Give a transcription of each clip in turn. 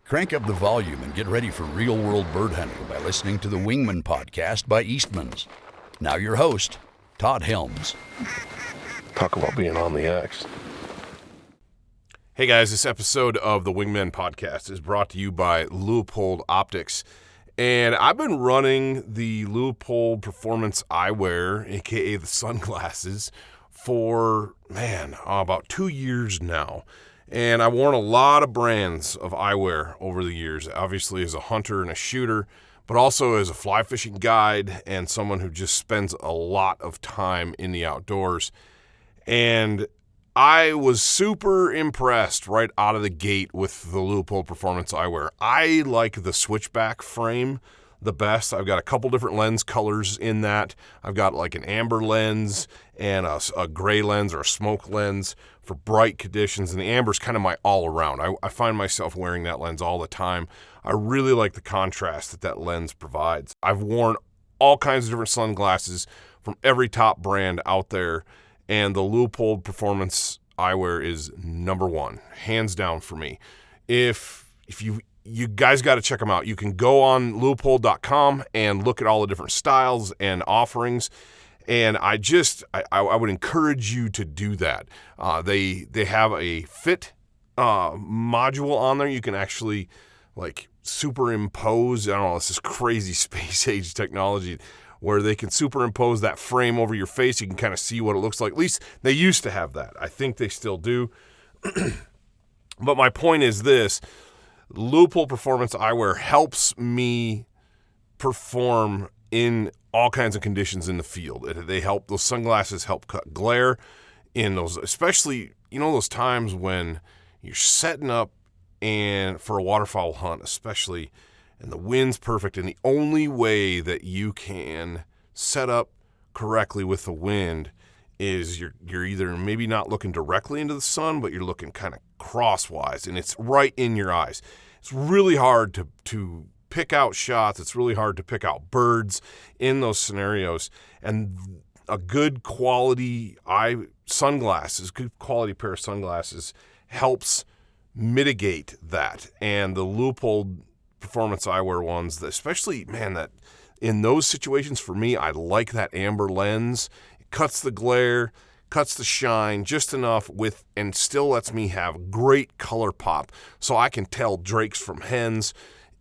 Crank up the volume and get ready for real-world bird hunting by listening to the Wingmen Podcast by Eastmans. Now your host, Todd Helms. Talk about being on the X. Hey guys, this episode of the Wingmen Podcast is brought to you by Leupold Optics. And I've been running the Leupold Performance Eyewear, aka the sunglasses, for, about 2 years now. And I've worn a lot of brands of eyewear over the years, obviously as a hunter and a shooter, but also as a fly fishing guide and someone who just spends a lot of time in the outdoors. And I was super impressed right out of the gate with the Leupold Performance Eyewear. I like the switchback frame the best. I've got a couple different lens colors in that. I've got like an amber lens and a gray lens or a smoke lens for bright conditions, and the amber is kind of my all-around. I find myself wearing that lens all the time. I really like the contrast that lens provides. I've worn all kinds of different sunglasses from every top brand out there, and the Leupold Performance Eyewear is number one, hands down for me. If you guys got to check them out. You can go on leupold.com and look at all the different styles and offerings. And I would encourage you to do that. They have a fit module on there. You can actually like superimpose. I don't know. This is crazy space age technology where they can superimpose that frame over your face. You can kind of see what it looks like. At least they used to have that. I think they still do. But my point is this. Leupold Performance Eyewear helps me perform in all kinds of conditions in the field. Those sunglasses help cut glare in those, especially, those times when you're setting up and for a waterfowl hunt, especially, and the wind's perfect. And the only way that you can set up correctly with the wind is you're either maybe not looking directly into the sun, but you're looking kind of crosswise, and it's right in your eyes. It's really hard to pick out shots. It's really hard to pick out birds in those scenarios. And a good quality good quality pair of sunglasses helps mitigate that. And the Leupold Performance Eyewear ones, especially, that in those situations for me, I like that amber lens. Cuts the glare, cuts the shine just enough and still lets me have great color pop. So I can tell drakes from hens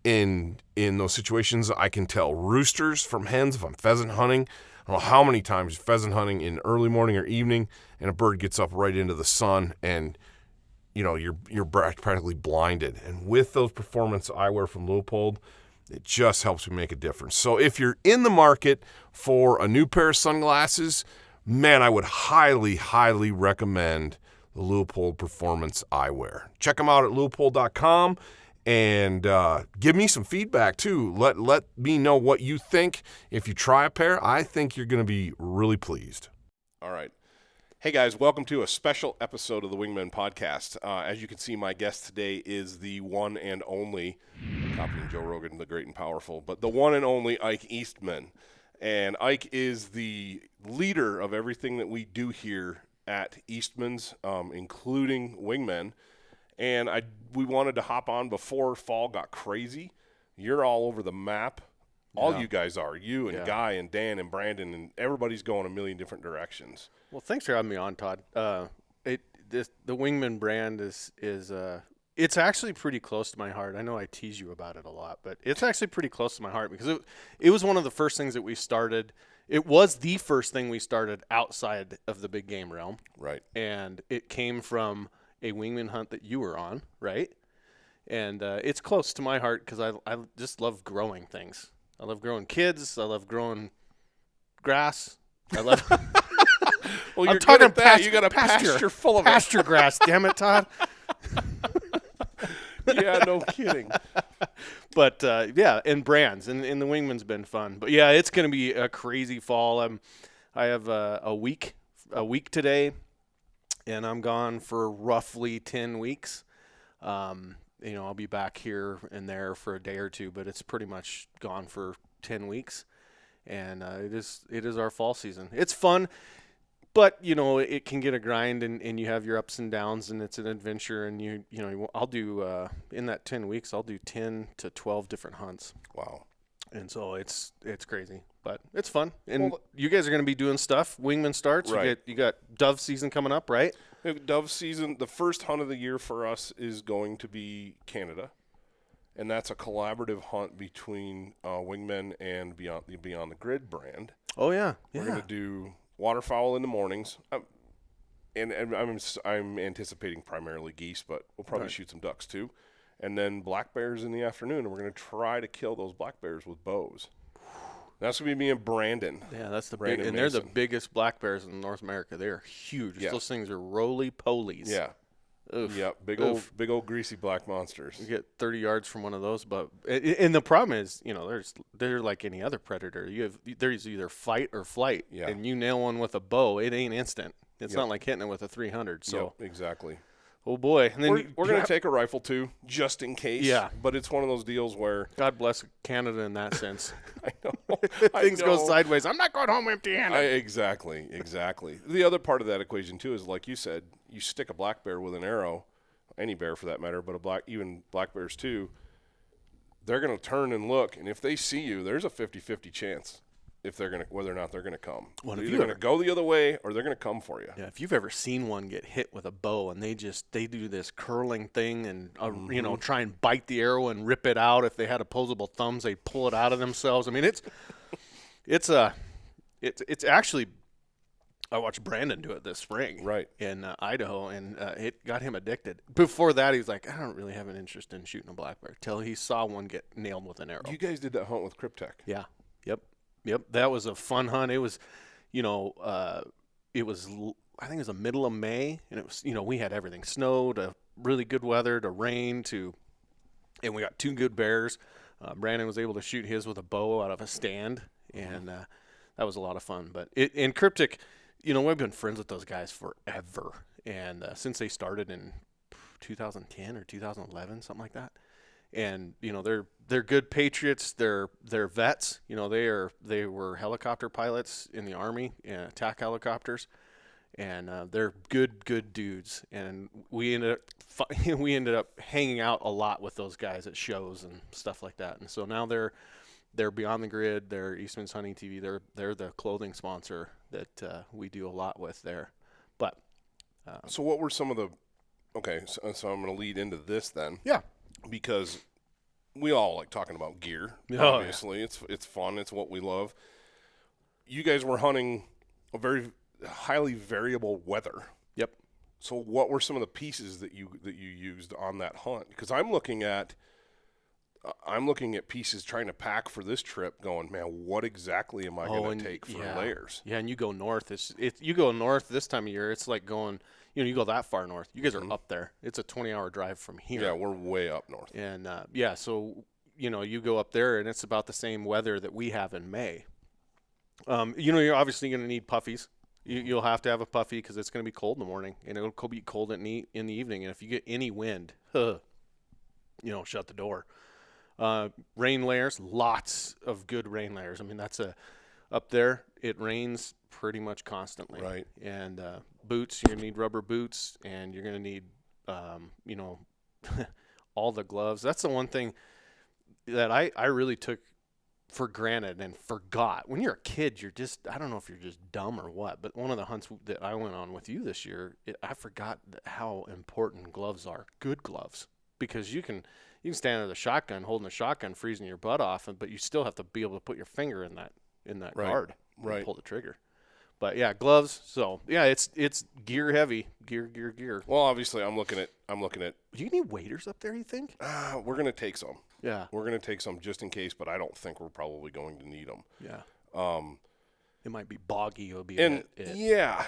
in those situations. I can tell roosters from hens if I'm pheasant hunting. I don't know how many times pheasant hunting in early morning or evening and a bird gets up right into the sun and you're practically blinded. And with those performance eyewear from Leupold, it just helps me make a difference. So if you're in the market for a new pair of sunglasses, I would highly, highly recommend the Leupold Performance Eyewear. Check them out at leupold.com and give me some feedback too. Let me know what you think. If you try a pair, I think you're going to be really pleased. All right. Hey guys, welcome to a special episode of the Wingmen Podcast. As you can see, my guest today is the one and only, copying Joe Rogan, the great and powerful, but the one and only Ike Eastman. And Ike is the leader of everything that we do here at Eastmans, including Wingmen. And we wanted to hop on before fall got crazy. You're all over the map. All you guys are. You and Guy and Dan and Brandon, and everybody's going a million different directions. Well, thanks for having me on, Todd. The Wingman brand is it's actually pretty close to my heart. I know I tease you about it a lot, but it's actually pretty close to my heart because it was one of the first things that we started. It was the first thing we started outside of the big game realm. Right. And it came from a wingman hunt that you were on, right? And it's close to my heart because I just love growing things. I love growing kids. I love growing grass. I love. Well, you're talking about you got a pasture full of pasture grass. Damn it, Todd. Yeah, no kidding. But and brands and the Wingman's been fun. But yeah, it's going to be a crazy fall. I have a week today, and I'm gone for roughly 10 weeks. I'll be back here and there for a day or two, but it's pretty much gone for 10 weeks. And it is our fall season. It's fun. But, it can get a grind, and you have your ups and downs, and it's an adventure. And, I'll do, in that 10 weeks, I'll do 10 to 12 different hunts. Wow. And so it's crazy, but it's fun. And you guys are going to be doing stuff. Wingman starts. Right. You got dove season coming up, right? Dove season, the first hunt of the year for us is going to be Canada. And that's a collaborative hunt between Wingmen and Beyond the Grid brand. Oh, yeah. We're going to do waterfowl in the mornings, and I'm anticipating primarily geese, but we'll probably shoot some ducks too, and then black bears in the afternoon. And we're going to try to kill those black bears with bows. That's going to be me and Brandon. Yeah, that's the Brandon big, and Mason. they're the biggest black bears in North America. They're huge. Yeah. Those things are roly-polies. Yeah. Oof. Yep. Big old greasy black monsters. You get 30 yards from one of those, but and the problem is, they're like any other predator. There's either fight or flight. Yeah. And you nail one with a bow, it ain't instant. It's Yep. not like hitting it with a 300. So, Yep, exactly. oh boy. And then We're going to take a rifle too, just in case. Yeah. But it's one of those deals where God bless Canada in that sense. I know Things I go know. sideways. I'm not going home empty-handed. Exactly. The other part of that equation too is, like you said, you stick a black bear with an arrow, any bear for that matter, but even black bears too, they're going to turn and look, and if they see you, there's a 50-50 chance whether or not they're going to come. Well, they're if either going to go the other way or they're going to come for you. Yeah, if you've ever seen one get hit with a bow and they do this curling thing and try and bite the arrow and rip it out. If they had opposable thumbs, they pull it out of themselves. I mean, it's actually. I watched Brandon do it this spring, Right, in Idaho, and it got him addicted. Before that, he was like, I don't really have an interest in shooting a black bear, till he saw one get nailed with an arrow. You guys did that hunt with Cryptech. Yeah. Yep. That was a fun hunt. It was, I think it was the middle of May, and it was, we had everything: snow to really good weather to rain and we got two good bears. Brandon was able to shoot his with a bow out of a stand, and that was a lot of fun. But in Cryptic, we've been friends with those guys forever, and since they started in 2010 or 2011, something like that. And they're good patriots. They're vets. They were helicopter pilots in the Army, attack helicopters, and they're good dudes. And we ended up hanging out a lot with those guys at shows and stuff like that. And so now they're Beyond the Grid. They're Eastman's Hunting TV. They're the clothing sponsor that we do a lot with there. But so what were some of the? Okay, so I'm going to lead into this then. Yeah. Because we all like talking about gear. Oh, obviously, yeah. It's fun. It's what we love. You guys were hunting a very highly variable weather. Yep. So what were some of the pieces that you used on that hunt? Because I'm looking at pieces trying to pack for this trip, going, man, what exactly am I going to take for layers? Yeah, and you go north. You go north this time of year. It's like going. You go that far north. You guys are up there. It's a 20-hour drive from here. Yeah, we're way up north. And, so, you go up there, and it's about the same weather that we have in May. You're obviously going to need puffies. You'll have to have a puffy because it's going to be cold in the morning, and it'll be cold in the evening. And if you get any wind, shut the door. Rain layers, lots of good rain layers. I mean, up there, it rains pretty much constantly. Right. And boots, you're going to need rubber boots, and you're going to need, all the gloves. That's the one thing that I really took for granted and forgot. When you're a kid, I don't know if you're just dumb or what, but one of the hunts that I went on with you this year, I forgot how important gloves are. Good gloves. Because you can stand under the shotgun, holding a shotgun, freezing your butt off, but you still have to be able to put your finger in that Right. guard, right? Pull the trigger. But yeah, gloves. So yeah, it's gear heavy, gear. Well, obviously, I'm looking at. Do you need waders up there? You think? We're gonna take some. Yeah, we're gonna take some just in case, but I don't think we're probably going to need them. Yeah. It might be boggy. It'll be yeah,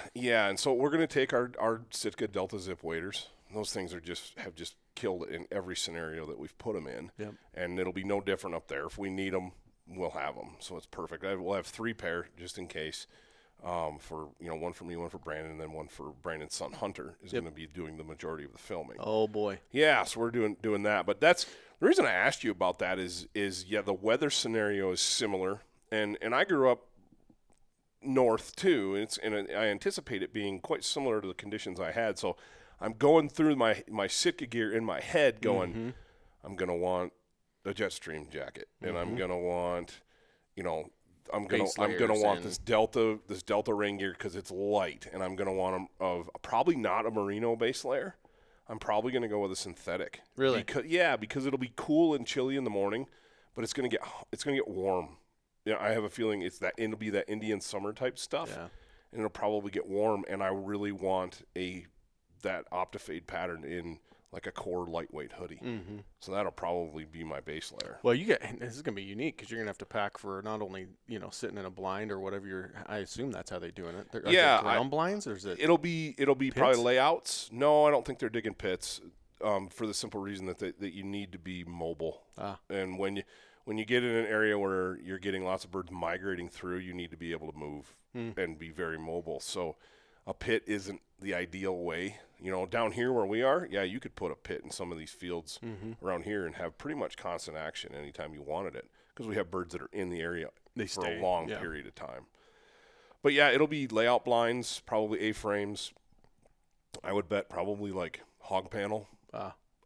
and so we're gonna take our Sitka Delta Zip waders. Those things have just killed in every scenario that we've put them in. Yep. And it'll be no different up there. If we need them, we'll have them. So it's perfect. We'll have 3 pair just in case. For one for me, one for Brandon, and then one for Brandon's son Hunter is going to be doing the majority of the filming. Oh boy. Yeah, so we're doing that. But that's the reason I asked you about that is the weather scenario is similar. And I grew up north too, and I anticipate it being quite similar to the conditions I had. So I'm going through my Sitka gear in my head, going, I'm gonna want a Jetstream jacket, and I'm gonna want, I'm gonna want this Delta rain gear because it's light, and I'm gonna want probably not a merino base layer. I'm probably gonna go with a synthetic. Really? Because it'll be cool and chilly in the morning, but it's gonna get warm. I have a feeling it'll be that Indian summer type stuff, and it'll probably get warm. And I really want that Optifade pattern in like a core lightweight hoodie. So that'll probably be my base layer. Well, this is gonna be unique because you're gonna have to pack for not only sitting in a blind or whatever. I assume that's how they're doing it. Are they ground blinds, or is it? It'll be probably layouts. No, I don't think they're digging pits. For the simple reason that you need to be mobile. And when you get in an area where you're getting lots of birds migrating through, you need to be able to move and be very mobile. So a pit isn't the ideal way. Down here where we are, you could put a pit in some of these fields around here and have pretty much constant action anytime you wanted it, because we have birds that are in the area for a long period of time. But it'll be layout blinds, probably A-frames. I would bet probably like hog panel.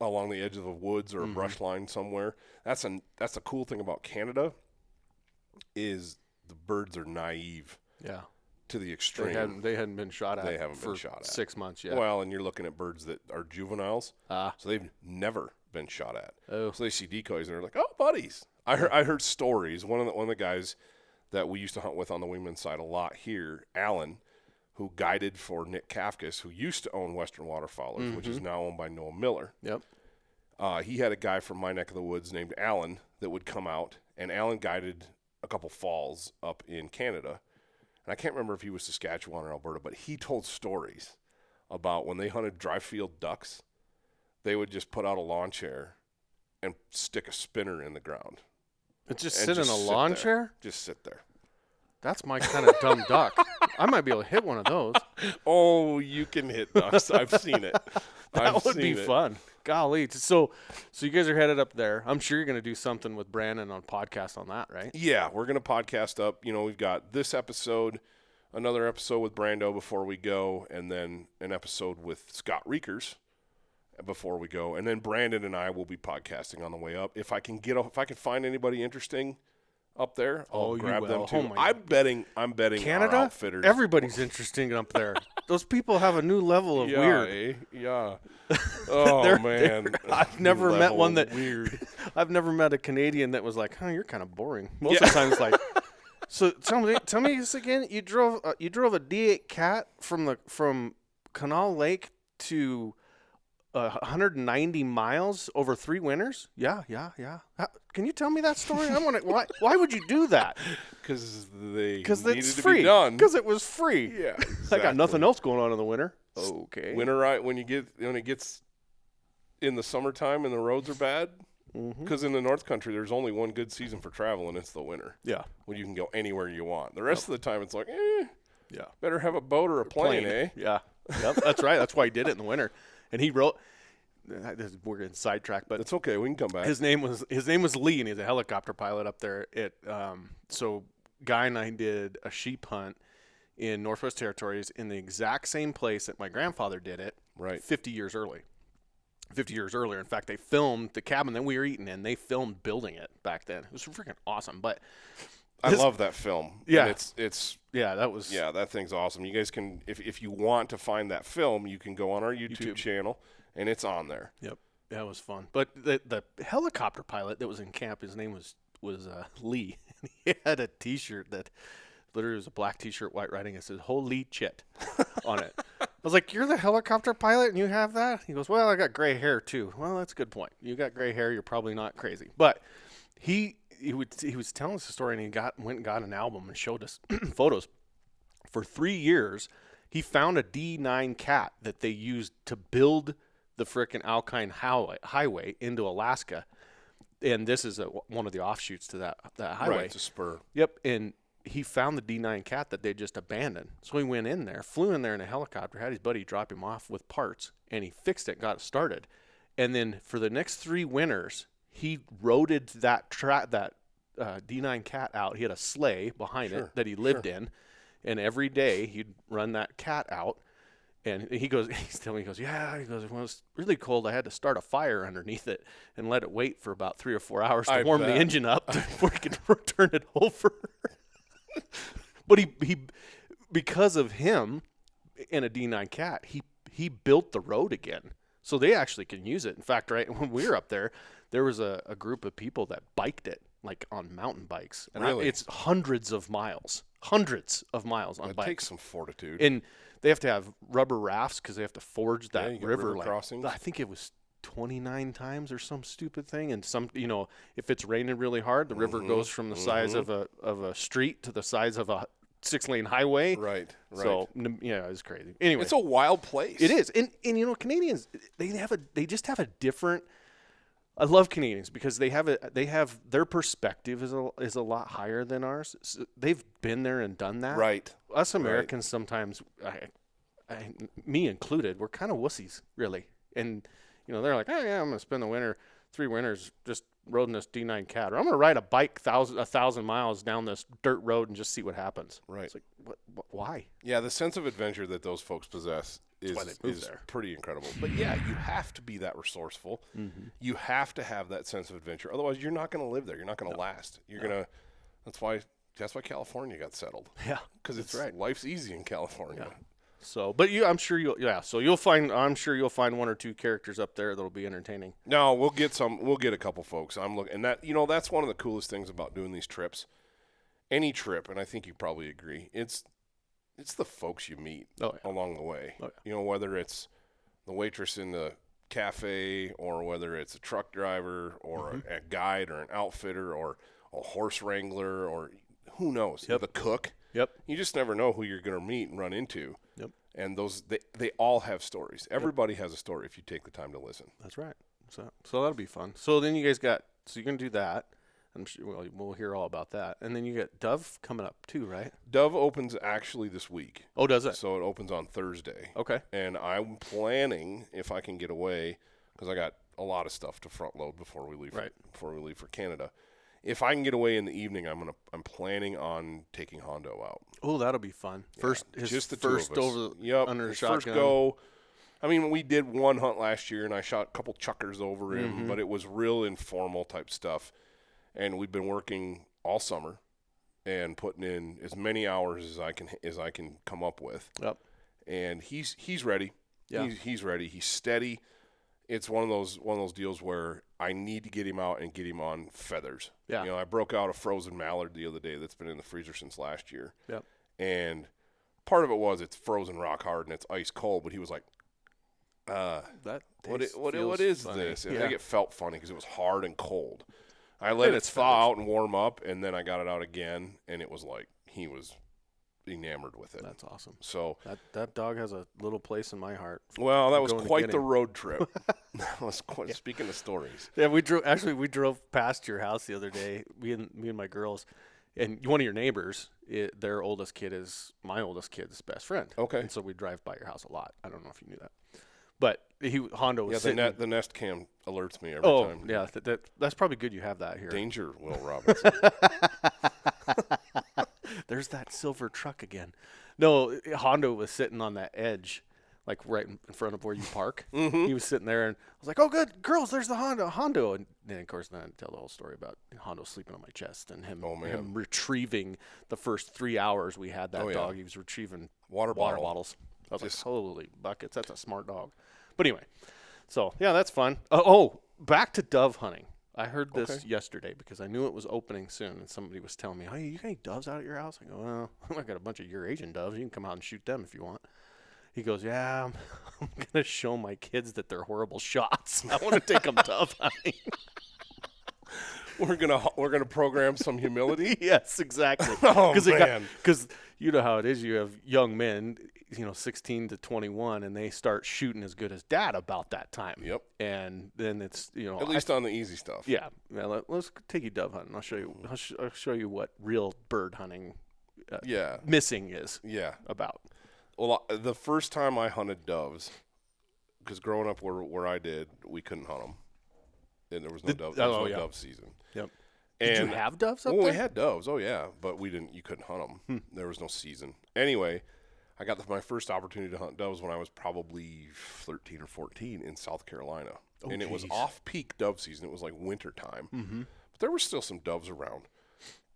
Along the edge of the woods or a brush line somewhere. That's the cool thing about Canada, is the birds are naive. To the extreme. They hadn't been shot at. They haven't for been shot at 6 months yet. Well, and you're looking at birds that are juveniles, so they've never been shot at. So they see decoys and they're like, "Oh, buddies!" I heard stories. One of the guys that we used to hunt with on the Wingman side a lot here, Alan, who guided for Nick Kafkas, who used to own Western Waterfowlers, which is now owned by Noah Miller. He had a guy from my neck of the woods named Alan that would come out, and Alan guided a couple falls up in Canada. And I can't remember if he was Saskatchewan or Alberta, but he told stories about when they hunted dry field ducks, they would just put out a lawn chair and stick a spinner in the ground. Just sit in a lawn chair? Just sit there. That's my kind of dumb duck. I might be able to hit one of those. Oh, you can hit ducks. I've seen it. That would be fun. Golly. So you guys are headed up there. I'm sure you're going to do something with Brandon on podcast on that, right? Yeah, we're going to podcast up. We've got this episode, another episode with Brando before we go, and then an episode with Scott Reekers before we go. And then Brandon and I will be podcasting on the way up. If I can find anybody interesting up there, I'll grab them too. I'm betting Canada? our outfitters. Everybody's interesting up there. Those people have a new level of weird. Oh man. I've never met one that weird. I've never met a Canadian that was like, you're kind of boring. Most of the time it's like, so tell me this again. You drove a D8 cat from Canal Lake to 190 miles over 3 winters? Yeah. Can you tell me that story? I want to. Why would you do that? Because it's free. Because it was free. Yeah, exactly. I got nothing else going on in the winter. Okay. Winter, right? When it gets in the summertime and the roads are bad, because in the North Country there's only one good season for travel, and it's the winter. Yeah. When you can go anywhere you want. The rest of the time it's like, better have a boat or a plane, eh? Yeah. Yep. That's right. That's why he did it in the winter. And he wrote. We're getting sidetracked, but it's okay. We can come back. His name was Lee, and he's a helicopter pilot up there. So Guy and I did a sheep hunt in Northwest Territories in the exact same place that my grandfather did it. Right. 50 years earlier. In fact, they filmed the cabin that we were eating in. They filmed building it back then. It was freaking awesome. But I love that film. Yeah. And it's that thing's awesome. You guys can, if you want to find that film, you can go on our YouTube channel. And it's on there. Yep, that was fun. But the helicopter pilot that was in camp, his name was Lee. He had a T-shirt that literally was a black T-shirt, white writing. It says "Holy shit" on it. I was like, "You're the helicopter pilot, and you have that?" He goes, "Well, I got gray hair too." Well, that's a good point. You got gray hair, you're probably not crazy. But he was telling us a story, and he went and got an album and showed us photos. For 3 years, he found a D9 cat that they used to build the frickin' Alpine highway into Alaska, and this is one of the offshoots to that highway. Right, it's a spur. Yep, and he found the D9 cat that they just abandoned. So he went in there, flew in there in a helicopter, had his buddy drop him off with parts, and he fixed it, got it started. And then for the next 3 winters, he roaded that D9 cat out. He had a sleigh behind it that he lived in, And every day he'd run that cat out. And he's telling me, when it was really cold, I had to start a fire underneath it and let it wait for about 3 or 4 hours to warm the engine up before he could turn it over. But he because of him and a D9 cat, he built the road again. So they actually can use it. In fact, right when we were up there was a group of people that biked it, like on mountain bikes. And really? It's hundreds of miles on bikes. It takes some fortitude. And they have to have rubber rafts because they have to forge that river crossings. I think it was 29 times or some stupid thing. And some, if it's raining really hard, the river goes from the size of a street to the size of a 6-lane highway. Right. So it's crazy. Anyway, it's a wild place. It is. And Canadians, they just have a different. I love Canadians because they have their perspective is a lot higher than ours. So they've been there and done that. Right. Us Americans sometimes, me included, we're kind of wussies, really. And they're like, oh yeah, I'm gonna spend the 3 winters just riding this D9 cat, or I'm gonna ride a bike 1,000 miles down this dirt road and just see what happens. Right. It's like, why? Yeah, the sense of adventure that those folks possess is pretty incredible. But yeah, you have to be that resourceful. Mm-hmm. You have to have that sense of adventure. Otherwise, you're not going to live there. You're not going to last. That's why California got settled. Yeah, because life's easy in California. Yeah. So, but I'm sure you'll find 1 or 2 characters up there that'll be entertaining. No, we'll get a couple folks. I'm looking, and that's one of the coolest things about doing these trips. Any trip, and I think you probably agree, it's the folks you meet along the way. Oh, yeah. Whether it's the waitress in the cafe, or whether it's a truck driver, or a guide, or an outfitter, or a horse wrangler, or who knows, the cook. Yep. You just never know who you're going to meet and run into. Yep. And they all have stories. Everybody has a story if you take the time to listen. That's right. So that'll be fun. So then you guys you're going to do that. I'm sure we'll hear all about that. And then you got Dove coming up too, right? Dove opens actually this week. Oh, does it? So it opens on Thursday. Okay. And I'm planning, if I can get away, because I got a lot of stuff to front load before we leave. Before we leave for Canada. If I can get away in the evening, I'm planning on taking Hondo out. Oh, that'll be fun. Just the first two of us. Under the shotgun. First go. I mean, we did one hunt last year, and I shot a couple chuckers over him, but it was real informal type stuff. And we've been working all summer and putting in as many hours as I can come up with. Yep. And he's ready. Yeah. He's ready. He's steady. It's one of those deals where I need to get him out and get him on feathers. Yeah. I broke out a frozen mallard the other day that's been in the freezer since last year. Yep. And part of it was it's frozen rock hard and it's ice cold, but he was like, what is funny. this? And I think it felt funny because it was hard and cold. I let it thaw out and warm up, and then I got it out again, and it was like he was enamored with it. That's awesome. So that dog has a little place in my heart. Well, that was quite the road trip. That was quite. Speaking of stories, yeah, we drove past your house the other day. Me and my girls, and one of your neighbors, their oldest kid is my oldest kid's best friend. Okay, and so we drive by your house a lot. I don't know if you knew that. But Hondo was sitting. The Nest Cam alerts me every time. Oh, yeah. That's probably good you have that here. Danger, Will Robinson. There's that silver truck again. No, Hondo was sitting on that edge, like right in front of where you park. Mm-hmm. He was sitting there, and I was like, oh, good. Girls, there's the Hondo. And then, of course, I tell the whole story about Hondo sleeping on my chest and him retrieving the first 3 hours we had that dog. He was retrieving water bottles. I was like, holy buckets, that's a smart dog. But anyway, so, yeah, that's fun. Back to dove hunting. I heard this yesterday because I knew it was opening soon, and somebody was telling me, hey, you got any doves out at your house? I go, well, I got a bunch of Eurasian doves. You can come out and shoot them if you want. He goes, yeah, I'm going to show my kids that they're horrible shots. I want to take them dove hunting. We're gonna program some humility. Yes, exactly. Oh, man. Because you know how it is. You have young men, 16 to 21, and they start shooting as good as dad about that time. Yep. And then it's at least on the easy stuff. Yeah. Let's take you dove hunting. I'll show you. I'll show you what real bird hunting. Missing is. Yeah. About. Well, the first time I hunted doves, because growing up where I did, we couldn't hunt them. And there was no dove season. Yep. And, did you have doves up there? Well, we had doves. Oh yeah, but you couldn't hunt them. There was no season. Anyway, I got my first opportunity to hunt doves when I was probably 13 or 14 in South Carolina. It was off-peak dove season. It was like winter time. But there were still some doves around.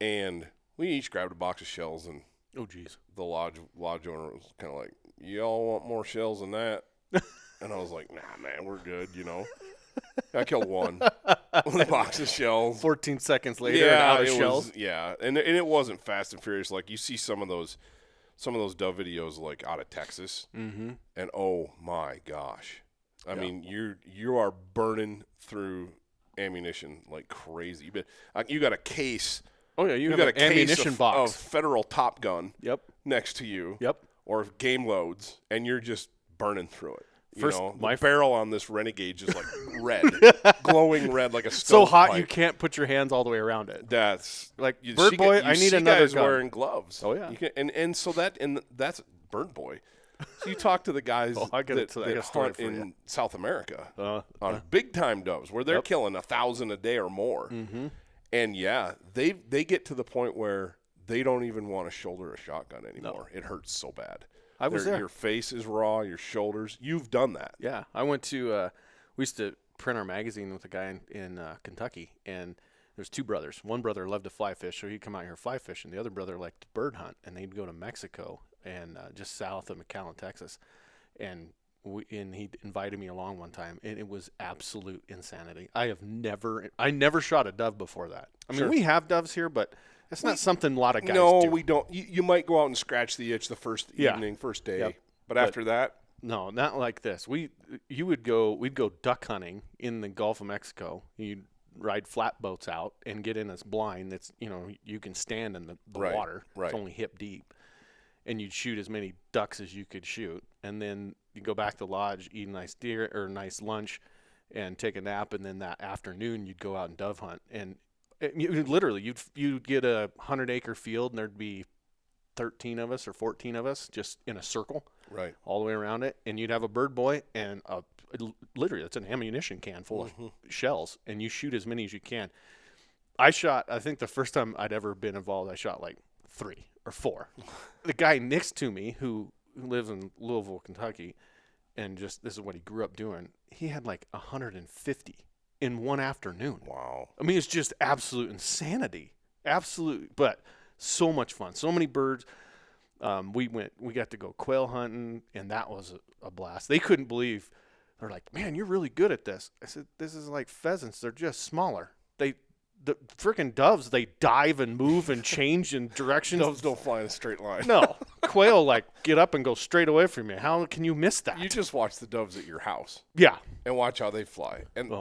And we each grabbed a box of shells, and the lodge owner was kind of like, y'all want more shells than that? And I was like, nah, man, we're good, I killed one with a box of shells. 14 seconds later, and out of shells. And it wasn't Fast and Furious. Like, you see some of those dove videos, like, out of Texas, and oh, my gosh. I mean, you are burning through ammunition like crazy. You got a case. Oh, yeah, you got an ammunition box of Federal Top Gun next to you. Or game loads, and you're just burning through it. My barrel on this Renegade just like red, glowing red like a stove. So hot pipe. You can't put your hands all the way around it. That's like Bird Boy. I need another guys gun. wearing gloves. Oh yeah, that's Bird Boy. So you talk to the guys that hunt in South America on big time doves where they're killing 1,000 a day or more, and they get to the point where they don't even want to shoulder a shotgun anymore. No. It hurts so bad. I was there. Your face is raw, your shoulders. You've done that. Yeah. I went to we used to print our magazine with a guy in Kentucky, and there's two brothers. One brother loved to fly fish, so he'd come out here fly fish, and the other brother liked to bird hunt, and they'd go to Mexico and just south of McAllen, Texas. And he invited me along one time, and it was absolute insanity. I never shot a dove before that. I mean, we have doves here, but it's not something a lot of guys do. No, we don't. You might go out and scratch the itch the first evening, first day. But after that? No, not like this. We'd go duck hunting in the Gulf of Mexico. You'd ride flatboats out and get in this blind that's, you can stand in the water. Right. It's only hip deep. And you'd shoot as many ducks as you could shoot. And then you go back to the lodge, eat a nice deer or nice lunch, and take a nap. And then that afternoon, you'd go out and dove hunt. And you'd get a 100-acre field, and there'd be 13 of us or 14 of us just in a circle, right, all the way around it. And you'd have a Bird Boy and literally it's an ammunition can full of shells, and you shoot as many as you can. I think the first time I'd ever been involved, I shot like 3 or 4. The guy next to me who lives in Louisville, Kentucky, and this is what he grew up doing. He had like 150 in one afternoon. Wow. I mean, it's just absolute insanity. Absolute, but so much fun. So many birds. We got to go quail hunting, and that was a blast. They couldn't believe. They're like, man, you're really good at this. I said, this is like pheasants. They're just smaller. The freaking doves, they dive and move and change in directions. Doves don't fly in a straight line. No. Quail, get up and go straight away from you. How can you miss that? You just watch the doves at your house. Yeah. And watch how they fly. And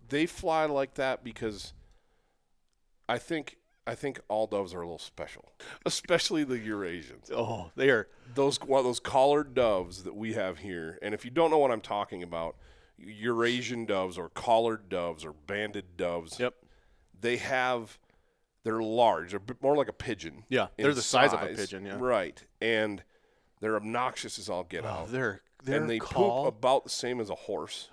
they fly like that because I think all doves are a little special, especially the Eurasians. Oh, they are. Those collared doves that we have here, and if you don't know what I'm talking about, Eurasian doves or collared doves or banded doves. Yep. They're large. They're more like a pigeon. Yeah, they're the size of a pigeon. Yeah, right. And they're obnoxious as all get out. And they poop about the same as a horse.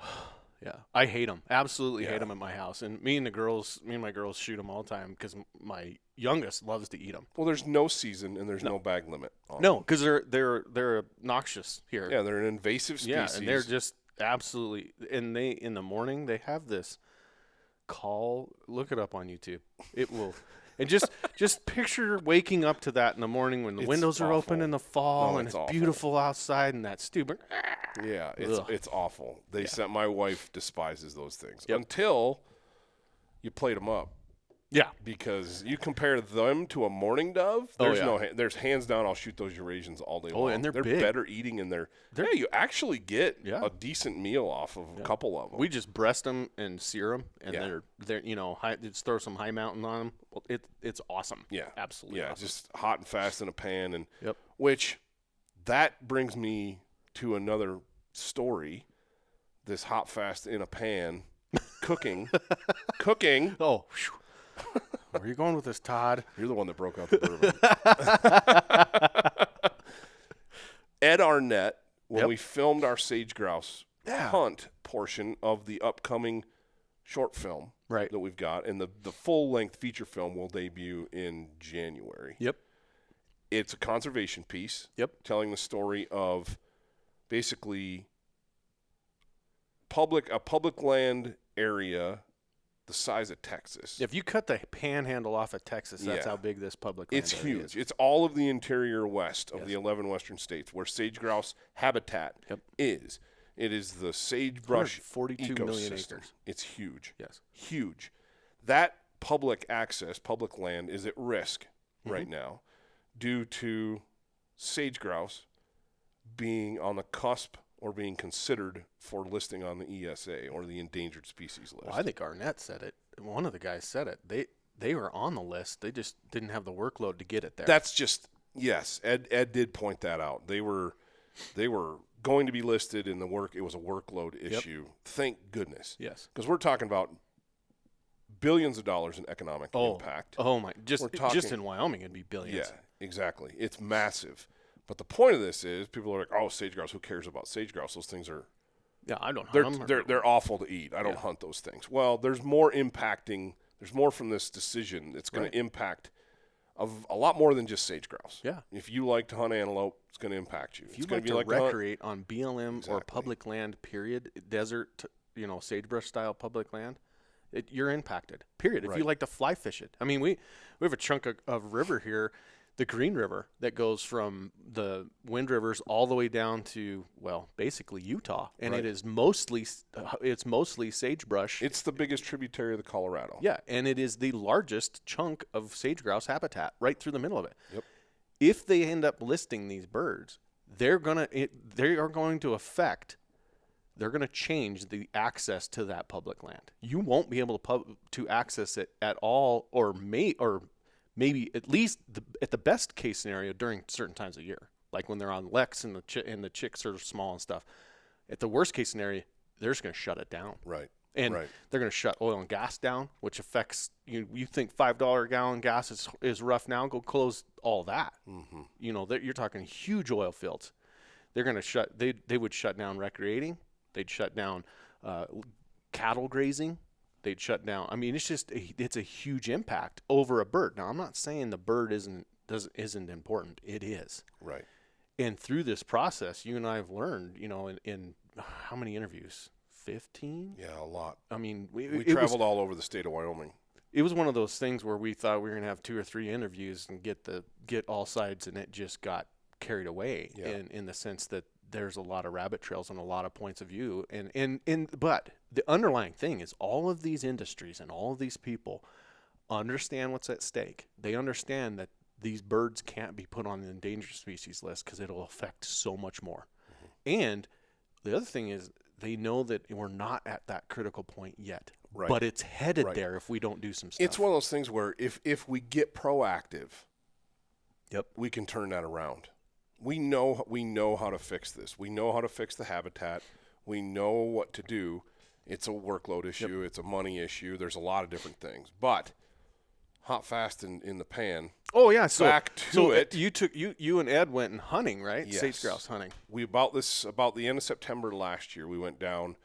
Yeah, I hate them. Absolutely hate them at my house. And me and my girls shoot them all the time because my youngest loves to eat them. Well, there's no season and there's no bag limit. No, because they're obnoxious here. Yeah, they're an invasive species. Yeah, and they're just absolutely. And in the morning they have this call. Look it up on YouTube. It will. And just picture waking up to that in the morning when the windows are open in the fall and it's beautiful outside and that stupid. Yeah, it's awful. My wife despises those things until you plate them up. Yeah, because you compare them to a mourning dove. There's hands down. I'll shoot those Eurasians all day long. Oh, and they're big. Better eating, and you actually get a decent meal off of a couple of them. We just breast them and sear them, and they're just throw some high mountain on them. Well, it's awesome. Yeah, absolutely. Yeah, awesome. Just hot and fast in a pan, and which that brings me to another story. This hot fast in a pan, cooking. Oh. Whew. Where are you going with this, Todd? You're the one that broke out the bourbon. Ed Arnett, when we filmed our sage grouse hunt portion of the upcoming short film, that we've got, and the full-length feature film will debut in January. Yep. It's a conservation piece. Yep. Telling the story of basically a public land area the size of Texas. If you cut the panhandle off of Texas, that's how big this public land It's area huge. is. It's all of the interior west of the 11 western states where sage grouse habitat is. It is the sagebrush 42 ecosystem. million acres. It's huge. Yes. Huge. That public access, public land is at risk right now due to sage grouse being on the cusp or being considered for listing on the ESA or the endangered species list. Well, I think Arnett said it. One of the guys said it. They were on the list. They just didn't have the workload to get it there. That's just yes. Ed did point that out. They were going to be listed in the work. It was a workload issue. Thank goodness. Yes. Because we're talking about billions of dollars in economic impact. Oh my! Just in Wyoming, it'd be billions. Yeah, exactly. It's massive. But the point of this is, people are like, "Oh, sage grouse. Who cares about sage grouse? Those things are I don't hunt them. they're awful to eat. I don't hunt those things." Well, there's more impacting. There's more from this decision that's going to impact of a lot more than just sage grouse. Yeah. If you like to hunt antelope, it's going to impact you. If you like to recreate on BLM or public land, period, desert, sagebrush style public land, you're impacted. Period. If you like to fly fish it, I mean, we have a chunk of river here, the Green River, that goes from the Wind Rivers all the way down to basically Utah, and it is mostly sagebrush. It's the biggest tributary of the Colorado. Yeah, and it is the largest chunk of sage grouse habitat right through the middle of it. Yep. If they end up listing these birds, they are going to change the access to that public land. You won't be able to access it at all, or maybe at least at the best case scenario during certain times of year, like when they're on leks and the chicks are small and stuff. At the worst case scenario, they're just going to shut it down. Right. And they're going to shut oil and gas down, which affects you. You think $5 a gallon gas is rough now? Go close all that. Mm-hmm. You're talking huge oil fields. They're going to shut. They would shut down recreating. They'd shut down cattle grazing. They'd shut down. I mean, it's a huge impact over a bird. Now, I'm not saying the bird isn't important. It is. Right. And through this process, you and I have learned, in how many interviews? 15? Yeah, a lot. I mean, we traveled all over the state of Wyoming. It was one of those things where we thought we were going to have 2 or 3 interviews and get all sides, and it just got carried away in the sense that there's a lot of rabbit trails and a lot of points of view. But the underlying thing is all of these industries and all of these people understand what's at stake. They understand that these birds can't be put on the endangered species list because it'll affect so much more. Mm-hmm. And the other thing is they know that we're not at that critical point yet. Right. But it's headed there if we don't do some stuff. It's one of those things where if we get proactive, we can turn that around. We know how to fix this. We know how to fix the habitat. We know what to do. It's a workload issue. It's a money issue. There's a lot of different things. But hot, fast, in the pan. Oh yeah. Back to it. You and Ed went hunting, right? Yes. Sage grouse hunting. We about the end of September last year. We went down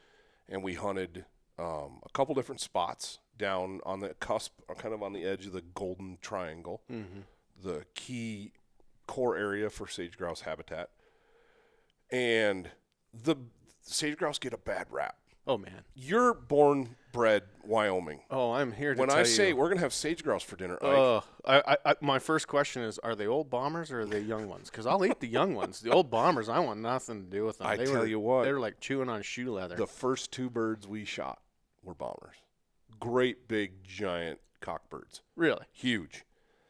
and we hunted a couple different spots down on the cusp, or kind of on the edge of the Golden Triangle, the key core area for sage grouse habitat. And the sage grouse get a bad rap. Oh man, you're born, bred Wyoming. Oh, I'm here to when tell I you. say we're gonna have sage grouse for dinner, Ike. My first question is: are they old bombers or are they young ones? Because I'll eat the young ones. The old bombers, I want nothing to do with them. Tell you what, they were like chewing on shoe leather. The first 2 birds we shot were bombers. Great big giant cockbirds. Really huge.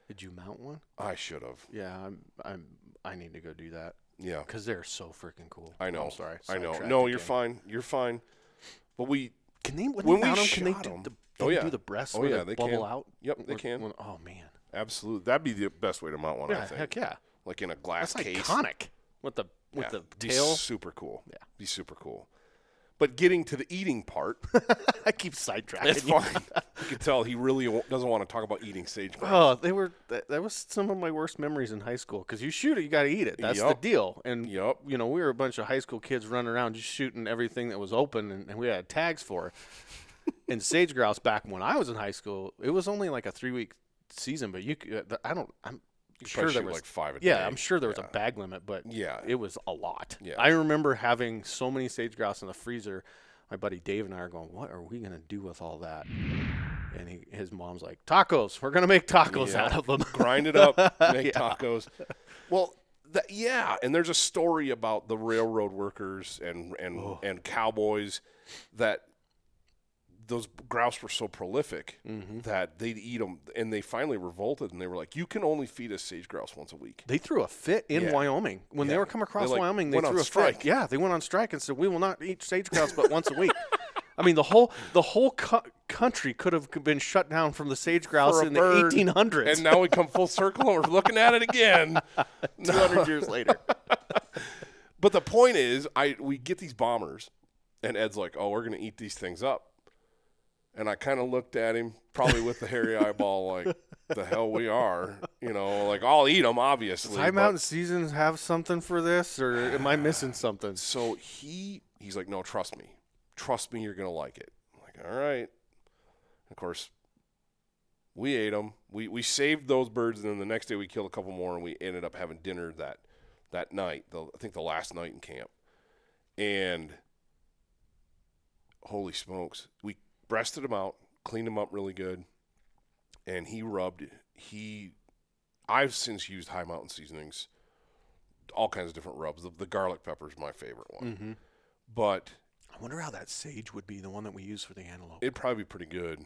Did you mount one? I should have. Yeah, I need to go do that. Yeah, because they're so freaking cool. I know. I'm sorry. I know. No, you're fine. You're fine. But we can they when we mount them? Can they they do the do the breasts? Oh yeah, they bubble can. Out. Yep, they can. Oh man, absolutely. That'd be the best way to mount one. I think. Heck yeah. Like in a glass That's case. Iconic. With the tail. Super cool. Yeah. Be super cool. But getting to the eating part, I keep sidetracking. It's fine. You can tell he really doesn't want to talk about eating sage grouse. Oh, that was some of my worst memories in high school. Because you shoot it, you got to eat it. That's the deal. And we were a bunch of high school kids running around just shooting everything that was open, and we had tags for it. And sage grouse back when I was in high school, it was only like a 3-week season, but I'm sure there was like 5 a day. Yeah, I'm sure there was a bag limit, but it was a lot. Yeah. I remember having so many sage grouse in the freezer. My buddy Dave and I are going, what are we going to do with all that? And his mom's like, tacos. We're going to make tacos out of them. Grind it up, make tacos. Well, and there's a story about the railroad workers and cowboys that those grouse were so prolific that they'd eat them, and they finally revolted, and they were like, you can only feed us sage grouse once a week. They threw a fit in Wyoming. When they were coming across Wyoming, they threw a strike. fit. Yeah, they went on strike and said, we will not eat sage grouse but once a week. I mean, the whole country could have been shut down from the sage grouse in the 1800s. And now we come full circle, and we're looking at it again. 200 years later. But the point is, we get these bombers, and Ed's like, oh, we're going to eat these things up. And I kind of looked at him, probably with the hairy eyeball, like, the hell we are. Like, I'll eat them, obviously. Does High Mountain Seasons have something for this, or am I missing something? So he's like, no, trust me. Trust me, you're going to like it. I'm like, all right. Of course, we ate them. We saved those birds, and then the next day we killed a couple more, and we ended up having dinner that night, I think the last night in camp. And holy smokes, we breasted him out, cleaned him up really good, and I've since used High Mountain seasonings, all kinds of different rubs. The garlic pepper is my favorite one. But I wonder how that sage would be, the one that we use for the antelope. It'd probably be pretty good.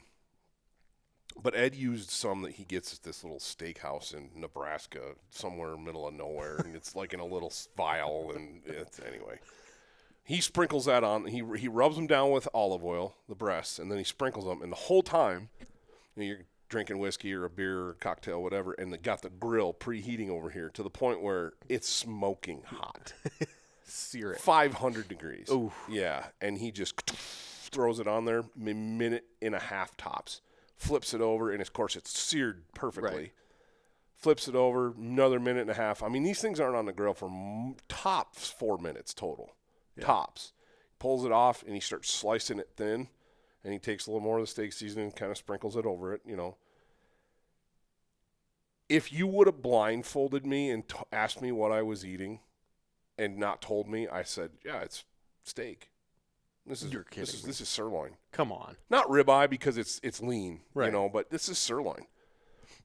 But Ed used some that he gets at this little steakhouse in Nebraska, somewhere in the middle of nowhere, and it's like in a little vial, and anyway. He sprinkles that on. He rubs them down with olive oil, the breasts, and then he sprinkles them. And the whole time, you're drinking whiskey or a beer or a cocktail, whatever, and they got the grill preheating over here to the point where it's smoking hot. Sear it. 500 degrees. Ooh. Yeah, and he just throws it on there, a minute and a half tops. Flips it over, and of course it's seared perfectly. Right. Flips it over, another minute and a half. I mean, these things aren't on the grill for tops 4 minutes total. Yeah. Tops. Pulls it off, and he starts slicing it thin, and he takes a little more of the steak seasoning and kind of sprinkles it over it, If you would have blindfolded me and asked me what I was eating and not told me, I said, yeah, it's steak. You're kidding me. This is sirloin. Come on. Not ribeye because it's lean, right. But this is sirloin.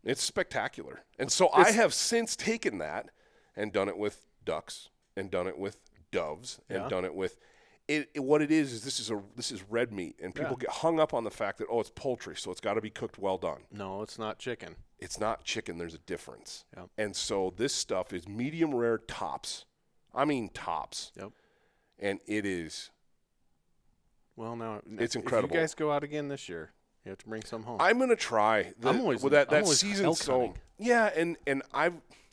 It's spectacular. And so I have since taken that and done it with ducks and done it with doves and done it with what it is this is red meat, and people get hung up on the fact that it's poultry, so it's got to be cooked well done. No, it's not chicken. It's not chicken. There's a difference. Yep. And so this stuff is medium rare tops. I mean tops. Yep. And it is. Well, now it's incredible. If you guys go out again this year, you have to bring some home. I'm gonna try. I'm always season. elk So hunting.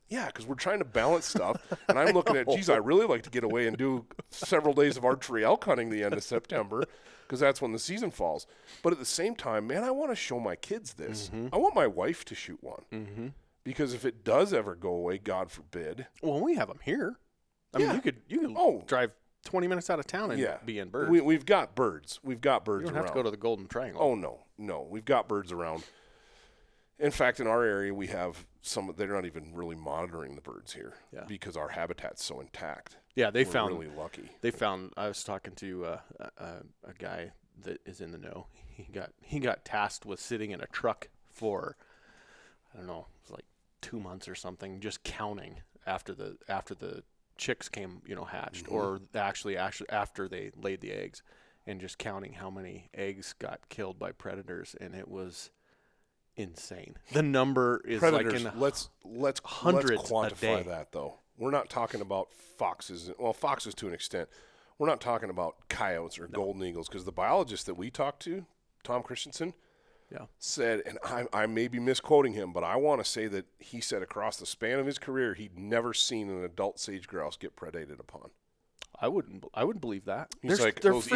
because we're trying to balance stuff, and I'm looking at, geez, I really like to get away and do several days of archery elk hunting the end of September, because that's when the season falls. But at the same time, man, I want to show my kids this. Mm-hmm. I want my wife to shoot one, because if it does ever go away, God forbid. Well, we have them here. I mean, you can drive 20 minutes out of town and be in birds. We've got birds. We've got birds You don't around. have to go to the Golden Triangle. Oh, no. We've got birds around. In fact, in our area, we have they're not even really monitoring the birds here because our habitat's so intact. Yeah, We're really lucky. I was talking to a guy that is in the know. He got tasked with sitting in a truck for, I don't know, it was like 2 months or something, just counting after the chicks came, hatched, or actually after they laid the eggs, and just counting how many eggs got killed by predators, and it was insane. The number is predators, like in let's hundreds let's quantify a day. that, though. We're not talking about foxes. Well, foxes to an extent. We're not talking about coyotes or golden eagles, because the biologist that we talked to, Tom Christensen, said, and I may be misquoting him, but I want to say that he said across the span of his career, he'd never seen an adult sage grouse get predated upon. I would believe that. He's like, those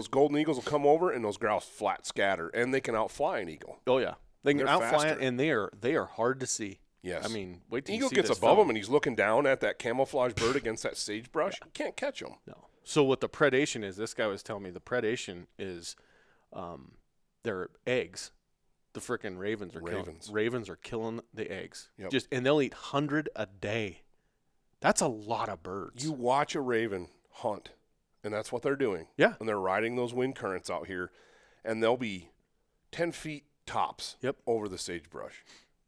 golden eagles will come over, and those grouse flat scatter, and they can outfly an eagle. Oh yeah, they can outfly faster. it, and they are hard to see. Yes. I mean, wait till eagle you see gets this above film. him, and he's looking down at that camouflage bird against that sagebrush. You can't catch him. No. So what the predation is, this guy was telling me, the predation is their eggs. The frickin' ravens are killing the eggs. Yep. And they'll eat 100 a day. That's a lot of birds. You watch a raven hunt, and that's what they're doing. Yeah. And they're riding those wind currents out here, and they'll be 10 feet tops over the sagebrush.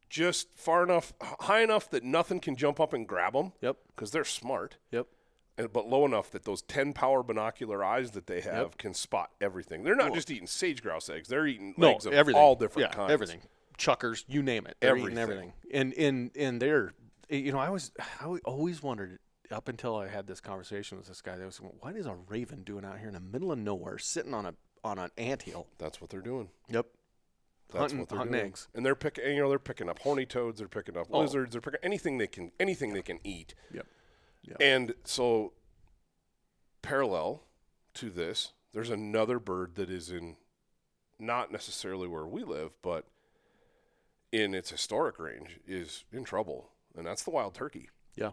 Just high enough that nothing can jump up and grab them. Yep. Because they're smart. Yep. But low enough that those 10-power binocular eyes that they have can spot everything. They're not just eating sage grouse eggs. They're eating eggs of everything. all different kinds. Everything. Chuckers, you name it. They're eating everything. And they're, I always wondered up until I had this conversation with this guy. They was, what is a raven doing out here in the middle of nowhere, sitting on an anthill? That's what they're doing. Yep. That's what they're hunting doing. eggs. And they're picking up horny toads. They're picking up lizards. They're picking anything they can eat. Yep. And so, parallel to this, there's another bird that is in, not necessarily where we live, but in its historic range, is in trouble, and that's the wild turkey. Yeah.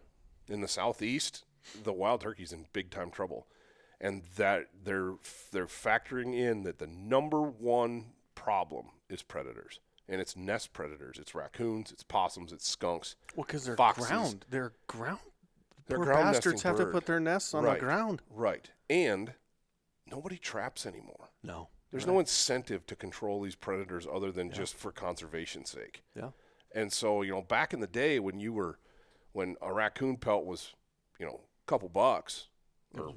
In the southeast, the wild turkey's in big time trouble, and that they're factoring in that the number one problem is predators. And it's nest predators. It's raccoons, it's possums, it's skunks. Well, because they're foxes. ground. They're ground. They're Poor ground bastards have to put their nests on the ground. Right. And nobody traps anymore. No. There's no incentive to control these predators other than just for conservation's sake. Yeah. And so, back in the day when a raccoon pelt was, a couple bucks or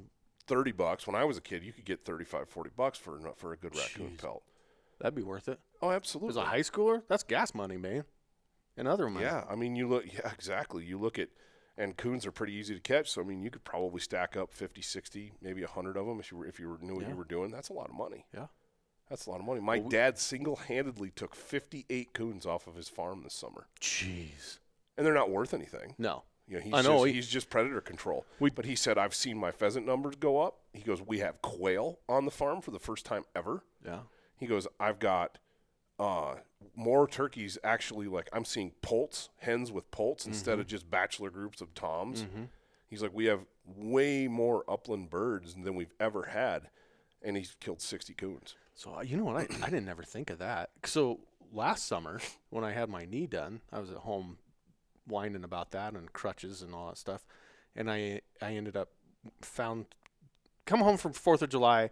$30, when I was a kid, you could get $35, $40 for a good raccoon pelt. That'd be worth it. Oh, absolutely. As a high schooler, that's gas money, man. And other money. Yeah, I mean, exactly. You look at, and coons are pretty easy to catch, so I mean, you could probably stack up 50, 60, maybe 100 of them if you knew what you were doing. That's a lot of money. Yeah. That's a lot of money. My dad single-handedly took 58 coons off of his farm this summer. Jeez. And they're not worth anything. No. He's just predator control. But he said, I've seen my pheasant numbers go up. He goes, we have quail on the farm for the first time ever. Yeah. He goes, I've got more turkeys actually, like I'm seeing poults, hens with poults instead of just bachelor groups of toms. Mm-hmm. He's like, we have way more upland birds than we've ever had. And he's killed 60 coons. So, you know what? I didn't ever think of that. So last summer when I had my knee done, I was at home whining about that and crutches and all that stuff. And I ended up come home from 4th of July,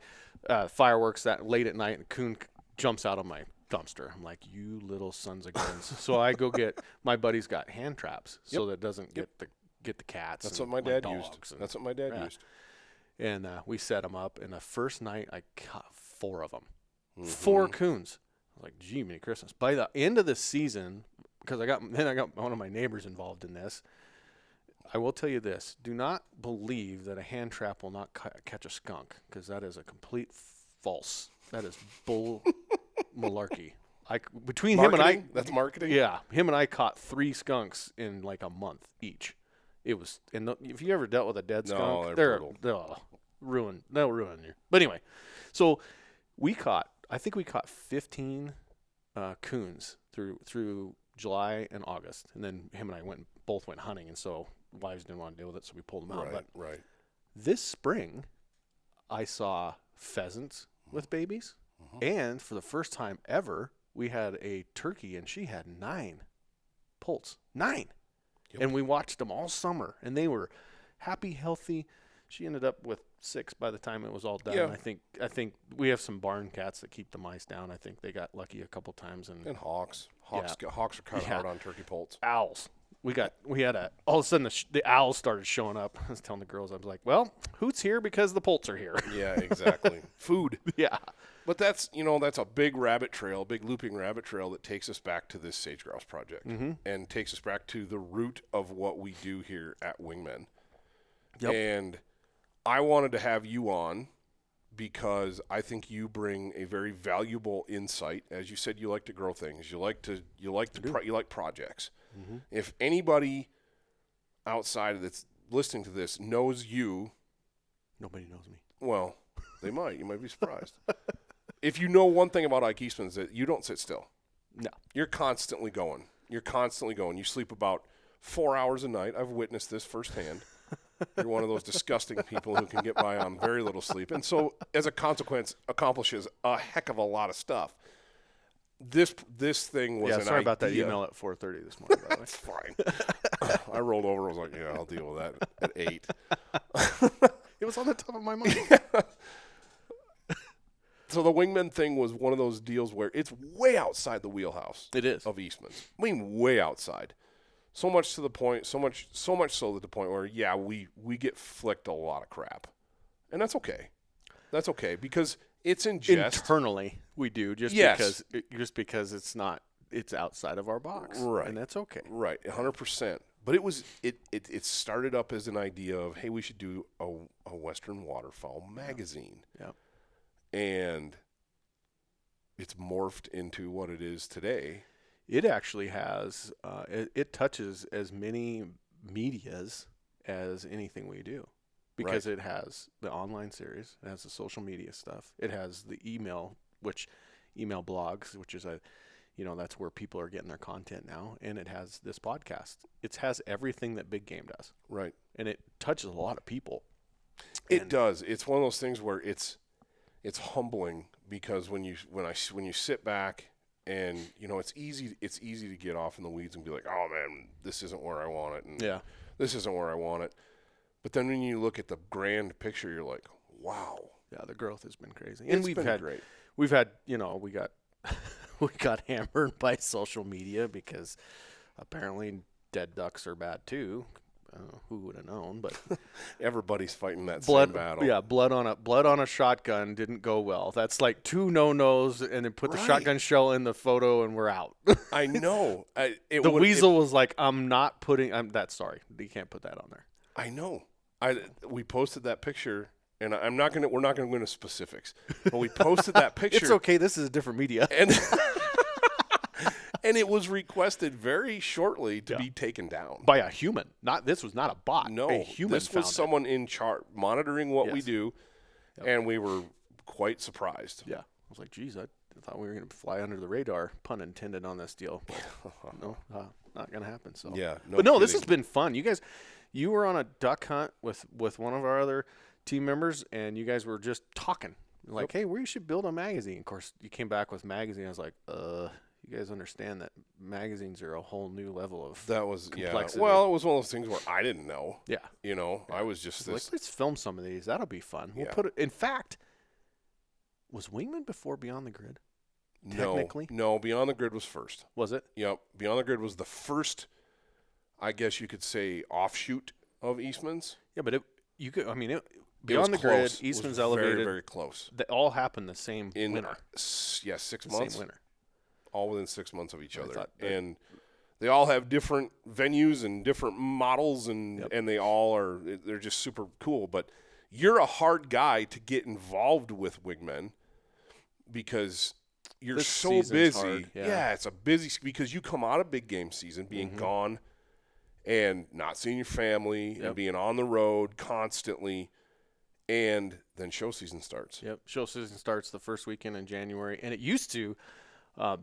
fireworks that late at night, and a coon jumps out of my dumpster. I'm like, you little sons of guns. So I go get, my buddy's got hand traps so that it doesn't get the cats. That's and what my dad dogs used. That's what my dad used. And we set them up, and the first night I caught 4 of them. 4 coons. I was like, gee, Merry Christmas. By the end of the season, because I got one of my neighbors involved in this, I will tell you this. Do not believe that a hand trap will not catch a skunk, because that is a complete false. That is bull malarkey. Between marketing? him and I. That's marketing? Yeah. Him and I caught 3 skunks in like a month each. It was, and if you ever dealt with a dead skunk, they'll ruin you. But anyway, so I think we caught 15 coons through July and August, and then him and I both went hunting, and so wives didn't want to deal with it, so we pulled them out. Right. This spring, I saw pheasants with babies, and for the first time ever, we had a turkey, and she had 9 poults. 9. Yep. And we watched them all summer, and they were happy, healthy. She ended up with 6 by the time it was all done. Yeah. I think we have some barn cats that keep the mice down. I think they got lucky a couple times. And hawks. Hawks are kind of hard on turkey poults. Owls. All of a sudden the owls started showing up. I was telling the girls, I was like, well, Hoot's here because the poults are here. Yeah, exactly. Food. Yeah. But that's a big rabbit trail, big looping rabbit trail that takes us back to this sage grouse project and takes us back to the root of what we do here at Wingmen. Yep. And I wanted to have you on because I think you bring a very valuable insight. As you said, you like to grow things. You like projects. Mm-hmm. If anybody outside of that's listening to this knows you, nobody knows me. Well, they might. You might be surprised. If you know one thing about Ike Eastman is that you don't sit still. No. You're constantly going. You sleep about 4 hours a night. I've witnessed this firsthand. You're one of those disgusting people who can get by on very little sleep. And so, as a consequence, accomplishes a heck of a lot of stuff. this thing was an sorry about that idea. email at 4:30 this morning, by the way. That's fine. I rolled over. I was like, yeah, I'll deal with that at 8. It was on the top of my mind. So the Wingmen thing was one of those deals where it's way outside the wheelhouse. It is. Of Eastman's. I mean, way outside. So much so to the point where, yeah, we get flicked a lot of crap. And that's okay. That's okay because it's in jest. Internally, we do just because it's outside of our box. Right. And that's okay. Right, 100%. But it started up as an idea of, hey, we should do a Western waterfowl magazine. Yeah. And it's morphed into what it is today. It actually has, it touches as many medias as anything we do because it has the online series, it has the social media stuff, it has the email blogs, which is that's where people are getting their content now, and it has this podcast. It has everything that Big Game does. Right. And it touches a lot of people. It does. It's one of those things where it's humbling because when you sit back and it's easy to get off in the weeds and be like, oh man, this isn't where I want it, and this isn't where I want it. But then when you look at the grand picture, you're like, wow. Yeah, the growth has been crazy, and we've had great. We got hammered by social media because apparently dead ducks are bad too. Who would have known? But everybody's fighting that same battle. Yeah, blood on a shotgun didn't go well. That's like 2 no-nos, and then put the shotgun shell in the photo, and we're out. I know. The weasel was like, "I'm not putting. Sorry, you can't put that on there." I know. We posted that picture, and we're not going to go into specifics, but we posted that picture. It's okay. This is a different media. And it was requested very shortly to be taken down by a human. This was not a bot. No, a human. This was someone in charge monitoring what we do, and we were quite surprised. Yeah, I was like, "Geez, I thought we were going to fly under the radar." Pun intended on this deal. But no, not going to happen. So this has been fun. You guys, you were on a duck hunt with one of our other team members, and you guys were just talking like, "Hey, we should build a magazine." Of course, you came back with magazine. I was like, You guys understand that magazines are a whole new level of complexity. Well, it was one of those things where I didn't know. Yeah. I was just this. Let's film some of these. That'll be fun. We'll put it. In fact, was Wingman before Beyond the Grid? Technically? No, Beyond the Grid was first. Was it? Yep. Beyond the Grid was the first, I guess you could say, offshoot of Eastmans. Yeah, but Beyond the Grid, Eastman's Elevated. Very, very close. They all happened the same winter. 6 months. Same winter. All within 6 months of each other. And they all have different venues and different models, and they all they're just super cool. But you're a hard guy to get involved with Wingmen because you're so busy. Yeah, it's a busy because you come out of big game season being gone and not seeing your family and being on the road constantly, and then show season starts. Yep, show season starts the first weekend in January, and it used to.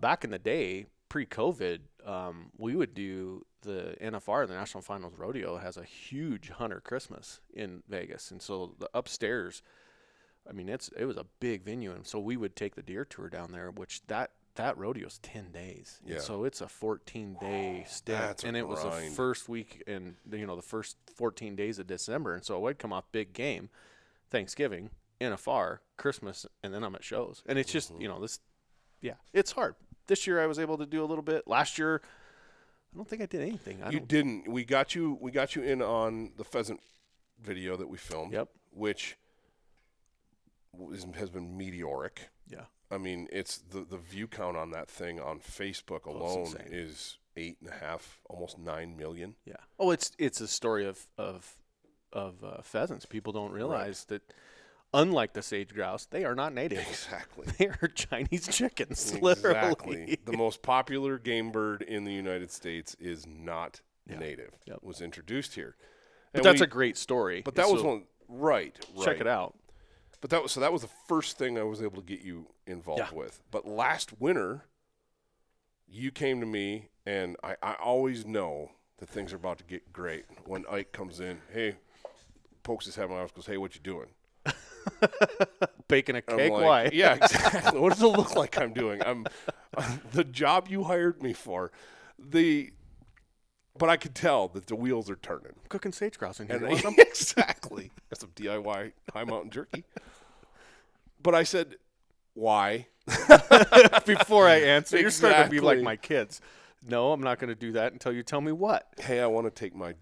Back in the day, pre-COVID, we would do the NFR, the National Finals Rodeo, has a huge hunter Christmas in Vegas. And so the upstairs, it was a big venue. And so we would take the deer tour down there, which that rodeo's 10 days. Yeah. And so it's a 14-day stint. And it was the first week in, the first 14 days of December. And so I'd come off big game, Thanksgiving, NFR, Christmas, and then I'm at shows. And it's just, it's hard. This year I was able to do a little bit. Last year, I don't think I did anything. You didn't. We got you in on the pheasant video that we filmed. Yep. Which has been meteoric. Yeah. It's the view count on that thing on Facebook alone is 8.5, almost 9 million. Yeah. Oh, it's a story of pheasants. People don't realize that. Unlike the sage grouse, they are not native. Exactly. They are Chinese chickens, literally. Literally. The most popular game bird in the United States is not native. Yep. It was introduced here. But that's a great story. But that was one right. Check it out. But that was the first thing I was able to get you involved with. But last winter, you came to me, and I always know that things are about to get great. When Ike comes in, hey, pokes his head in my office, goes, hey, what you doing? Baking a cake? Why? Yeah, exactly. What does it look like I'm doing? the job you hired me for, but I could tell that the wheels are turning. I'm cooking sage grouse in here. And exactly. Got some DIY high mountain jerky. But I said, why? Before I answer, you're starting to be like Exactly. my kids. No, I'm not going to do that until you tell me what. Hey, I want to take my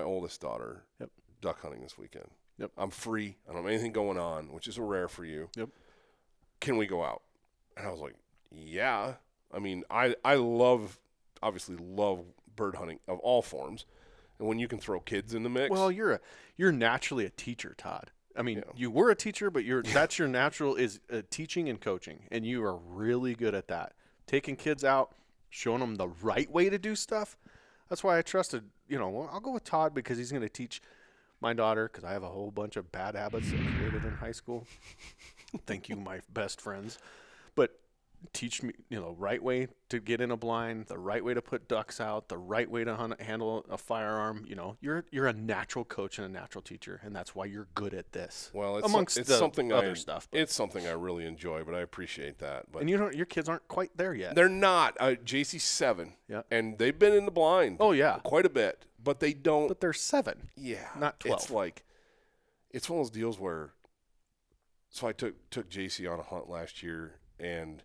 oldest daughter, Yep. duck hunting this weekend. Yep. I'm free. I don't have anything going on, which is rare for you. Yep. Can we go out? And I was like, yeah. I mean, I obviously love bird hunting of all forms. And when you can throw kids in the mix. Well, you're naturally a teacher, Todd. I mean, you were a teacher, but that's your natural is teaching and coaching, and you are really good at that. Taking kids out, showing them the right way to do stuff. That's why I trusted, I'll go with Todd because he's going to teach my daughter, because I have a whole bunch of bad habits that I created in high school. Thank you, my best friends. But teach me, right way to get in a blind, the right way to put ducks out, the right way to handle a firearm. You're a natural coach and a natural teacher, and that's why you're good at this. Well, amongst it's the something other stuff. It's something I really enjoy, but I appreciate that. But And your kids aren't quite there yet. they're not. JC's 7, Yeah. and they've been in the blind. Oh, yeah. quite a bit, but they don't. But they're 7. Yeah, not 12. It's one of those deals where. So I took JC on a hunt last year, and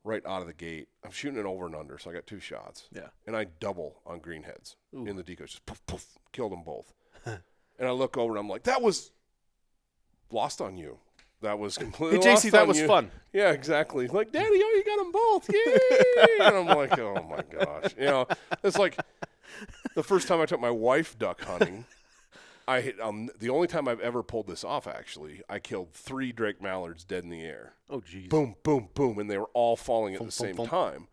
right out of the gate, I'm shooting it over and under, so I got 2 shots. Yeah. And I double on greenheads in the decoys, just poof, poof, killed them both. And I look over and I'm like, that was lost on you. That was completely lost JC, that on was you. fun. Yeah, exactly. Like, Daddy, you got them both. Yay! And I'm like, oh my gosh. It's like the first time I took my wife duck hunting. The only time I've ever pulled this off, actually, I killed 3 Drake mallards dead in the air. Oh, geez. Boom, boom, boom, and they were all falling at the same time.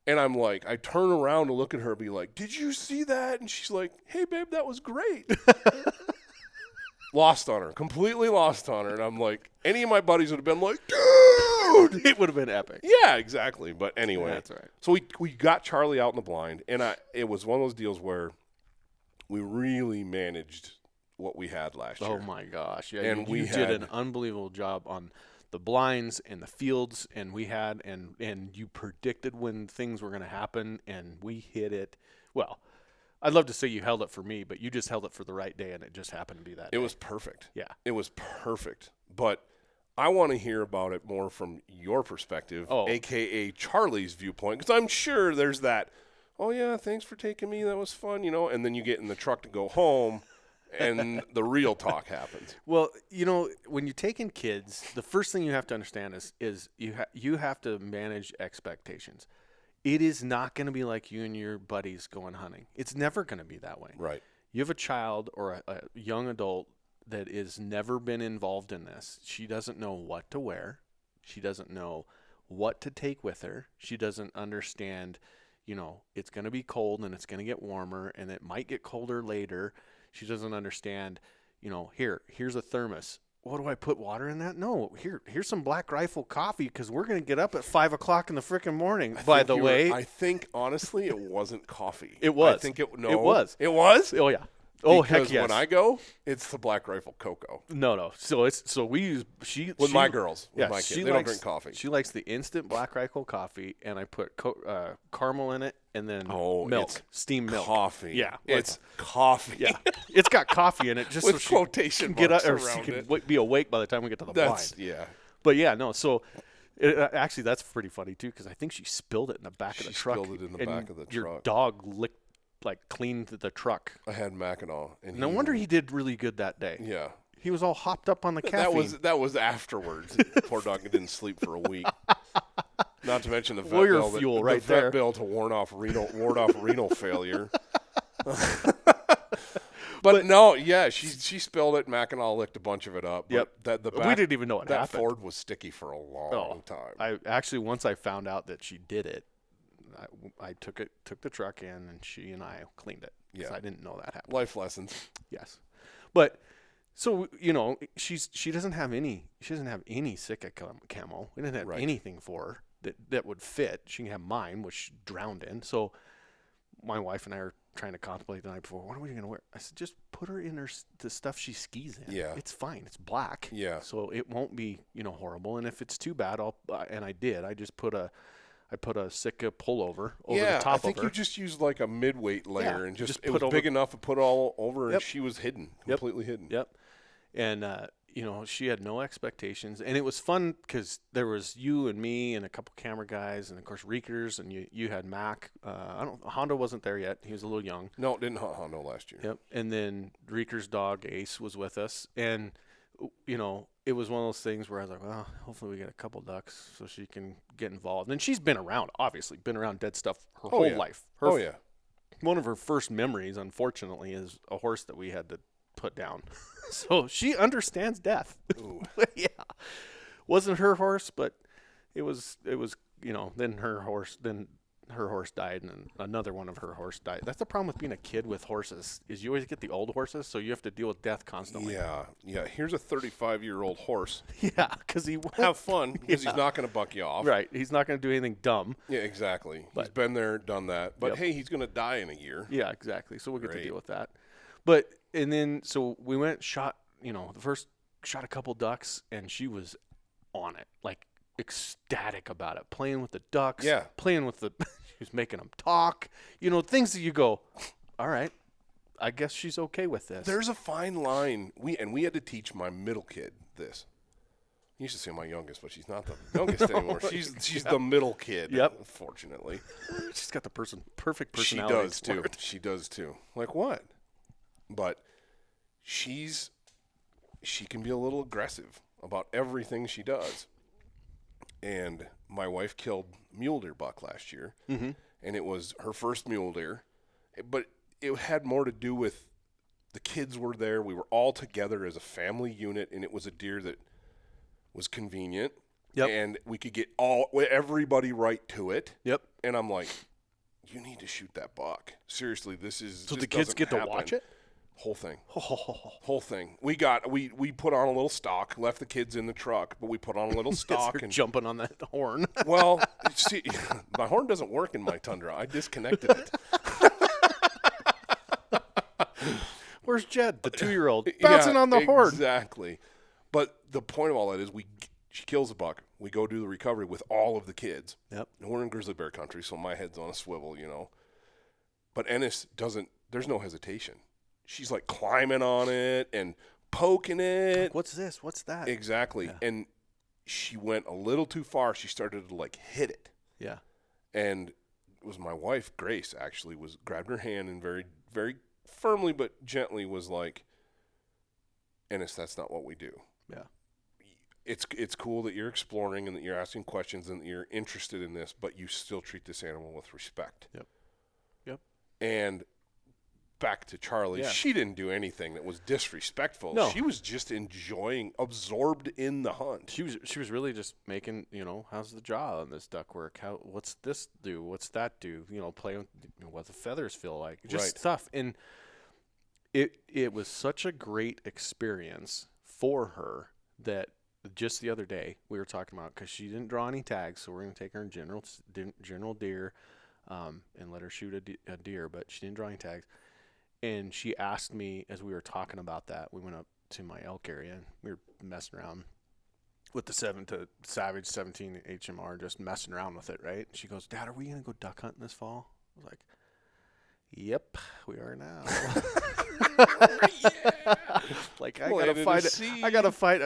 And I'm like, I turn around to look at her and be like, did you see that? And she's like, hey, babe, that was great. Lost on her, completely lost on her. And I'm like, any of my buddies would have been like, dude. It would have been epic. Yeah, exactly. But anyway. Yeah, that's right. So we got Charlie out in the blind, and it was one of those deals where we really managed what we had last year. Oh, my gosh. Yeah, And you did an unbelievable job on the blinds and the fields, and you predicted when things were going to happen, and we hit it. Well, I'd love to say you held it for me, but you just held it for the right day, and it just happened to be that day. It was perfect. Yeah. It was perfect. But I want to hear about it more from your perspective, a.k.a. Charlie's viewpoint, because I'm sure there's that, oh, yeah, thanks for taking me. That was fun, and then you get in the truck to go home, and the real talk happens. Well, when you're taking kids, the first thing you have to understand is you have to manage expectations. It is not going to be like you and your buddies going hunting. It's never going to be that way. Right. You have a child or a young adult that has never been involved in this. She doesn't know what to wear. She doesn't know what to take with her. She doesn't understand, it's going to be cold and it's going to get warmer and it might get colder later. She doesn't understand, here's a thermos. What do I put water in that? No, here's some Black Rifle coffee because we're going to get up at 5 o'clock in the freaking morning. By the way, I think honestly it wasn't coffee. It was. I think it was. It was. Oh yeah. Oh because heck yes. When I go, it's the Black Rifle cocoa. No. So we use my girls. Yeah, with my kids. she They likes, don't drink coffee. She likes the instant Black Rifle coffee, and I put caramel in it, and then milk, it's steamed milk. Coffee. Yeah, it's coffee. Yeah, it's got coffee in it, just with so quotation she can get up, marks or around she it. can be awake by the time we get to the blind. Yeah. But yeah, no. So actually, that's pretty funny too, because I think she spilled it in the back of the truck. Spilled it in the back of the your truck. Dog cleaned the truck. I had Mackinac, and No wonder he did really good that day. Yeah. He was all hopped up on the caffeine. That was afterwards. Poor dog didn't sleep for a week. Not to mention the vet Warrior bill, fuel the right vet there. bill to ward off renal failure. But no, yeah, she spilled it. Mackinac licked a bunch of it up. Yep. But We didn't even know what that happened. Ford was sticky for a long time. I actually, once I found out that she did it, I took the truck in, and she and I cleaned it. Yeah. I didn't know that happened. Life lessons. Yes, but so she doesn't have any Sitka camo. We didn't have anything for her that would fit. She can have mine, which she drowned in. So my wife and I are trying to contemplate the night before, what are we going to wear? I said, just put her in the stuff she skis in. Yeah. It's fine. It's black. Yeah. So it won't be, horrible. And if it's too bad, I just put a Sitka pullover over the top of her. I think you just used like a mid-weight layer and just it was big enough to put all over, and she was hidden, completely hidden. Yep. And, she had no expectations. And it was fun because there was you and me and a couple camera guys and, of course, Reekers, and you had Mac. Hondo wasn't there yet. He was a little young. No, didn't hunt Hondo last year. Yep. And then Reeker's dog, Ace, was with us. And, it was one of those things where I was like, well, hopefully we get a couple ducks so she can get involved. And she's been around, obviously, dead stuff her whole life. One of her first memories, unfortunately, is a horse that we had to put down. So she understands death. Yeah. Wasn't her horse, but it was, then her horse died, and another one of her horse died. That's the problem with being a kid with horses, is you always get the old horses, so you have to deal with death constantly. Yeah. Here's a 35-year-old horse. Yeah, because he won't have fun, because he's not going to buck you off. Right. He's not going to do anything dumb. Yeah, exactly. He's been there, done that. But hey, he's going to die in a year. Yeah, exactly. So we'll get to deal with that. But and then so we went shot a couple ducks, and she was on it, like ecstatic about it, playing with the ducks, playing with the she was making them talk, things that you go, all right, I guess she's okay with this. There's a fine line. We had to teach my middle kid this. I used to say my youngest, but she's not the youngest anymore. She's the middle kid. Yep. Unfortunately, she's got the perfect personality. She does too. Like what? But she can be a little aggressive about everything she does. And my wife killed mule deer buck last year, and it was her first mule deer. But it had more to do with the kids were there. We were all together as a family unit, and it was a deer that was convenient. Yep. And we could get everybody right to it. Yep. And I'm like, you need to shoot that buck. Seriously, this is so the kids get to watch it. Whole thing. We put on a little stock, left the kids in the truck, but we put on a little stock and jumping on that horn. Well, see, my horn doesn't work in my Tundra. I disconnected it. Where's Jed, the 2-year-old, bouncing on the horn? Exactly. But the point of all that is she kills a buck. We go do the recovery with all of the kids. Yep. And we're in grizzly bear country, so my head's on a swivel, But Ennis doesn't. There's no hesitation. She's like climbing on it and poking it. Like, what's this? What's that? Exactly. Yeah. And she went a little too far. She started to hit it. Yeah. And it was my wife, Grace, actually, grabbed her hand and very, very firmly but gently was like, Ennis, that's not what we do. Yeah. It's cool that you're exploring and that you're asking questions and that you're interested in this, but you still treat this animal with respect. Yep. And back to Charlie, she didn't do anything that was disrespectful. No. She was just absorbed in the hunt. She was really just making, how's the jaw on this duck work? What's this do? What's that do? Play with what the feathers feel like. Just stuff. And it was such a great experience for her that just the other day we were talking about, because she didn't draw any tags, so we're going to take her in general deer and let her shoot a deer, but she didn't draw any tags. And she asked me, as we were talking about that, we went up to my elk area and we were messing around with the Savage 17 HMR, just messing around with it, right? And she goes, Dad, are we going to go duck hunting this fall? I was like, yep, we are now. Like, I gotta fight.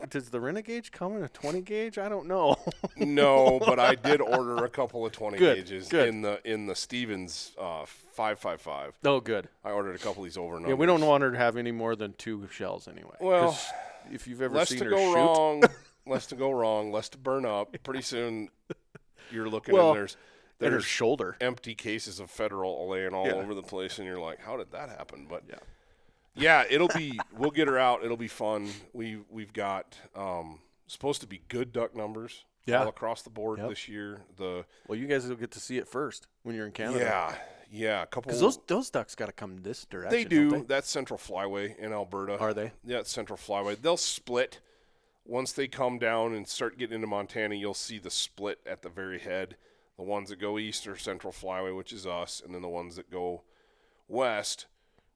Does the Renegade come in a 20 gauge? I don't know. No, but I did order a couple of 20 gauges in the Stevens 5.55. Oh, good. I ordered a couple of these over numbers. Yeah, we don't want her to have any more than 2 shells anyway. Well, if you've ever less seen to her go shoot, wrong, less to go wrong, less to burn up. Pretty soon, you're looking and there's her shoulder, empty cases of Federal laying all over the place, and you're like, how did that happen? But yeah, it'll be. We'll get her out. It'll be fun. We've got supposed to be good duck numbers all across the board this year. Well, you guys will get to see it first when you're in Canada. Yeah, a couple. Because those ducks got to come this direction. They do. Don't they? That's Central Flyway in Alberta. Are they? Yeah, it's Central Flyway. They'll split. Once they come down and start getting into Montana, you'll see the split at the very head. The ones that go east are Central Flyway, which is us, and then the ones that go West,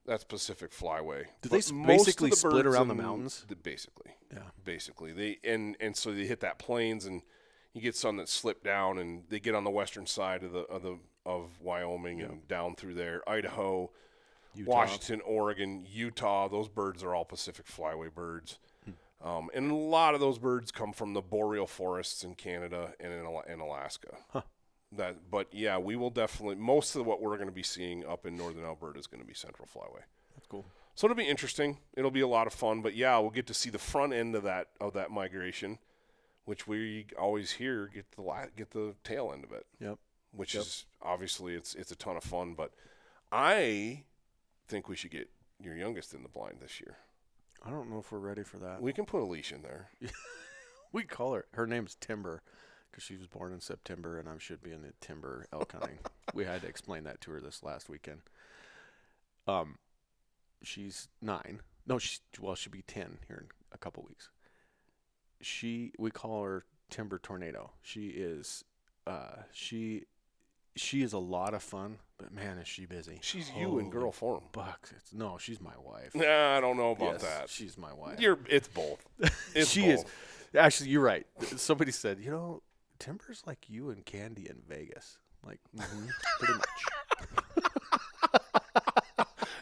that's Pacific Flyway. Do they basically split around the mountains? Basically. Yeah. Basically. They and so they hit that plains, and you get some that slip down, and they get on the western side of Wyoming and down through there. Idaho, Utah. Washington, Oregon, Utah, those birds are all Pacific Flyway birds. And a lot of those birds come from the boreal forests in Canada and in Alaska. Huh. But yeah, we will definitely, most of what we're going to be seeing up in northern Alberta is going to be Central Flyway. That's cool. So it'll be interesting. It'll be a lot of fun. But yeah, we'll get to see the front end of that migration, which we always hear get the tail end of it. Yep. Which is obviously it's a ton of fun. But I think we should get your youngest in the blind this year. I don't know if we're ready for that. We can put a leash in there. We call her. Her name's Timber because she was born in September, and I should be in the timber elk hunting. We had to explain that to her this last weekend. She's 9. No, she'll be 10 here in a couple weeks. We call her Timber Tornado. She is a lot of fun, but man, is she busy. She's you in girl form. Bucks. No, she's my wife. Nah, I don't know about that. She's my wife. It's both. She is. Actually, you're right. Somebody said, Timber's like you and Candy in Vegas. Like, pretty much.